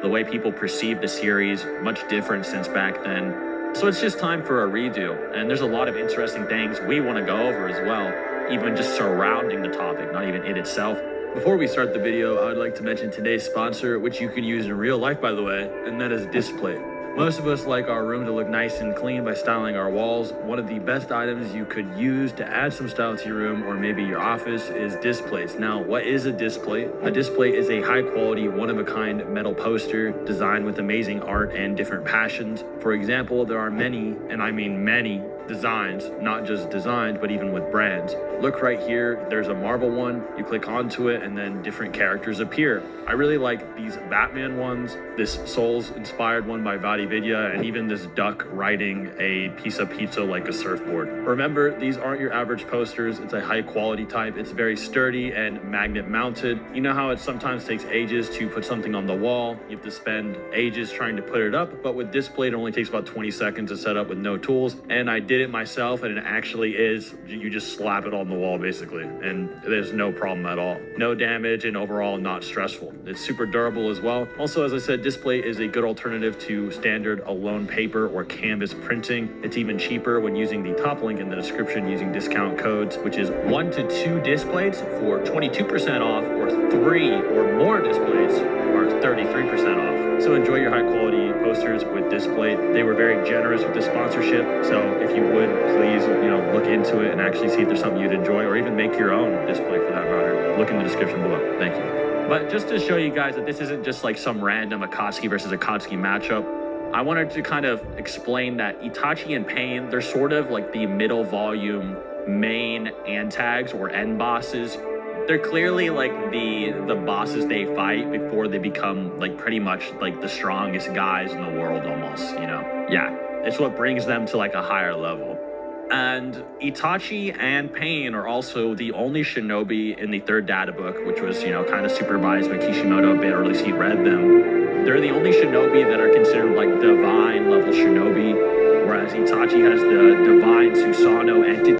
Speaker 7: The way people perceive the series, much different since back then. So it's just time for a redo, and there's a lot of interesting things we want to go over as well, even just surrounding the topic, not even it itself. Before we start the video, I would like to mention today's sponsor, which you can use in real life, by the way, and that is Display. Most of us like our room to look nice and clean by styling our walls. One of the best items you could use to add some style to your room or maybe your office is displays. Now, what is a display? A display is a high quality, one-of-a-kind metal poster designed with amazing art and different passions. For example, there are many, and I mean many, designs, not just designed, but even with brands. Look right here, there's a Marvel one, you click onto it and then different characters appear. I really like these Batman ones, this Souls inspired one by Vidya, and even this duck riding a piece of pizza like a surfboard. Remember, these aren't your average posters, it's a high quality type, it's very sturdy and magnet mounted. You know how it sometimes takes ages to put something on the wall, you have to spend ages trying to put it up, but with Display it only takes about 20 seconds to set up with no tools, and I did it myself, and it actually is, you just slap it on the wall basically, and there's no problem at all. No damage, and overall not stressful. It's super durable as well. Also, as I said, Display is a good alternative to standard alone paper or canvas printing. It's even cheaper when using the top link in the description using discount codes, which is 1 to 2 displays for 22% off, or 3 or more displays are 33% off. So enjoy your high quality posters with Display. They were very generous with the sponsorship, so if you would, please, look into it and actually see if there's something you'd enjoy, or even make your own display for that matter. Look in the description below. Thank you. But just to show you guys that this isn't just like some random Akatsuki versus Akatsuki matchup, I wanted to kind of explain that Itachi and Pain, they're sort of like the middle volume main antags or end bosses. They're clearly like the bosses they fight before they become like pretty much like the strongest guys in the world almost, Yeah, it's what brings them to like a higher level. And Itachi and Pain are also the only shinobi in the 3rd data book, which was, kind of supervised by Kishimoto a bit, or at least he read them. They're the only shinobi that are considered like divine level shinobi, whereas Itachi has the divine Susanoo entity.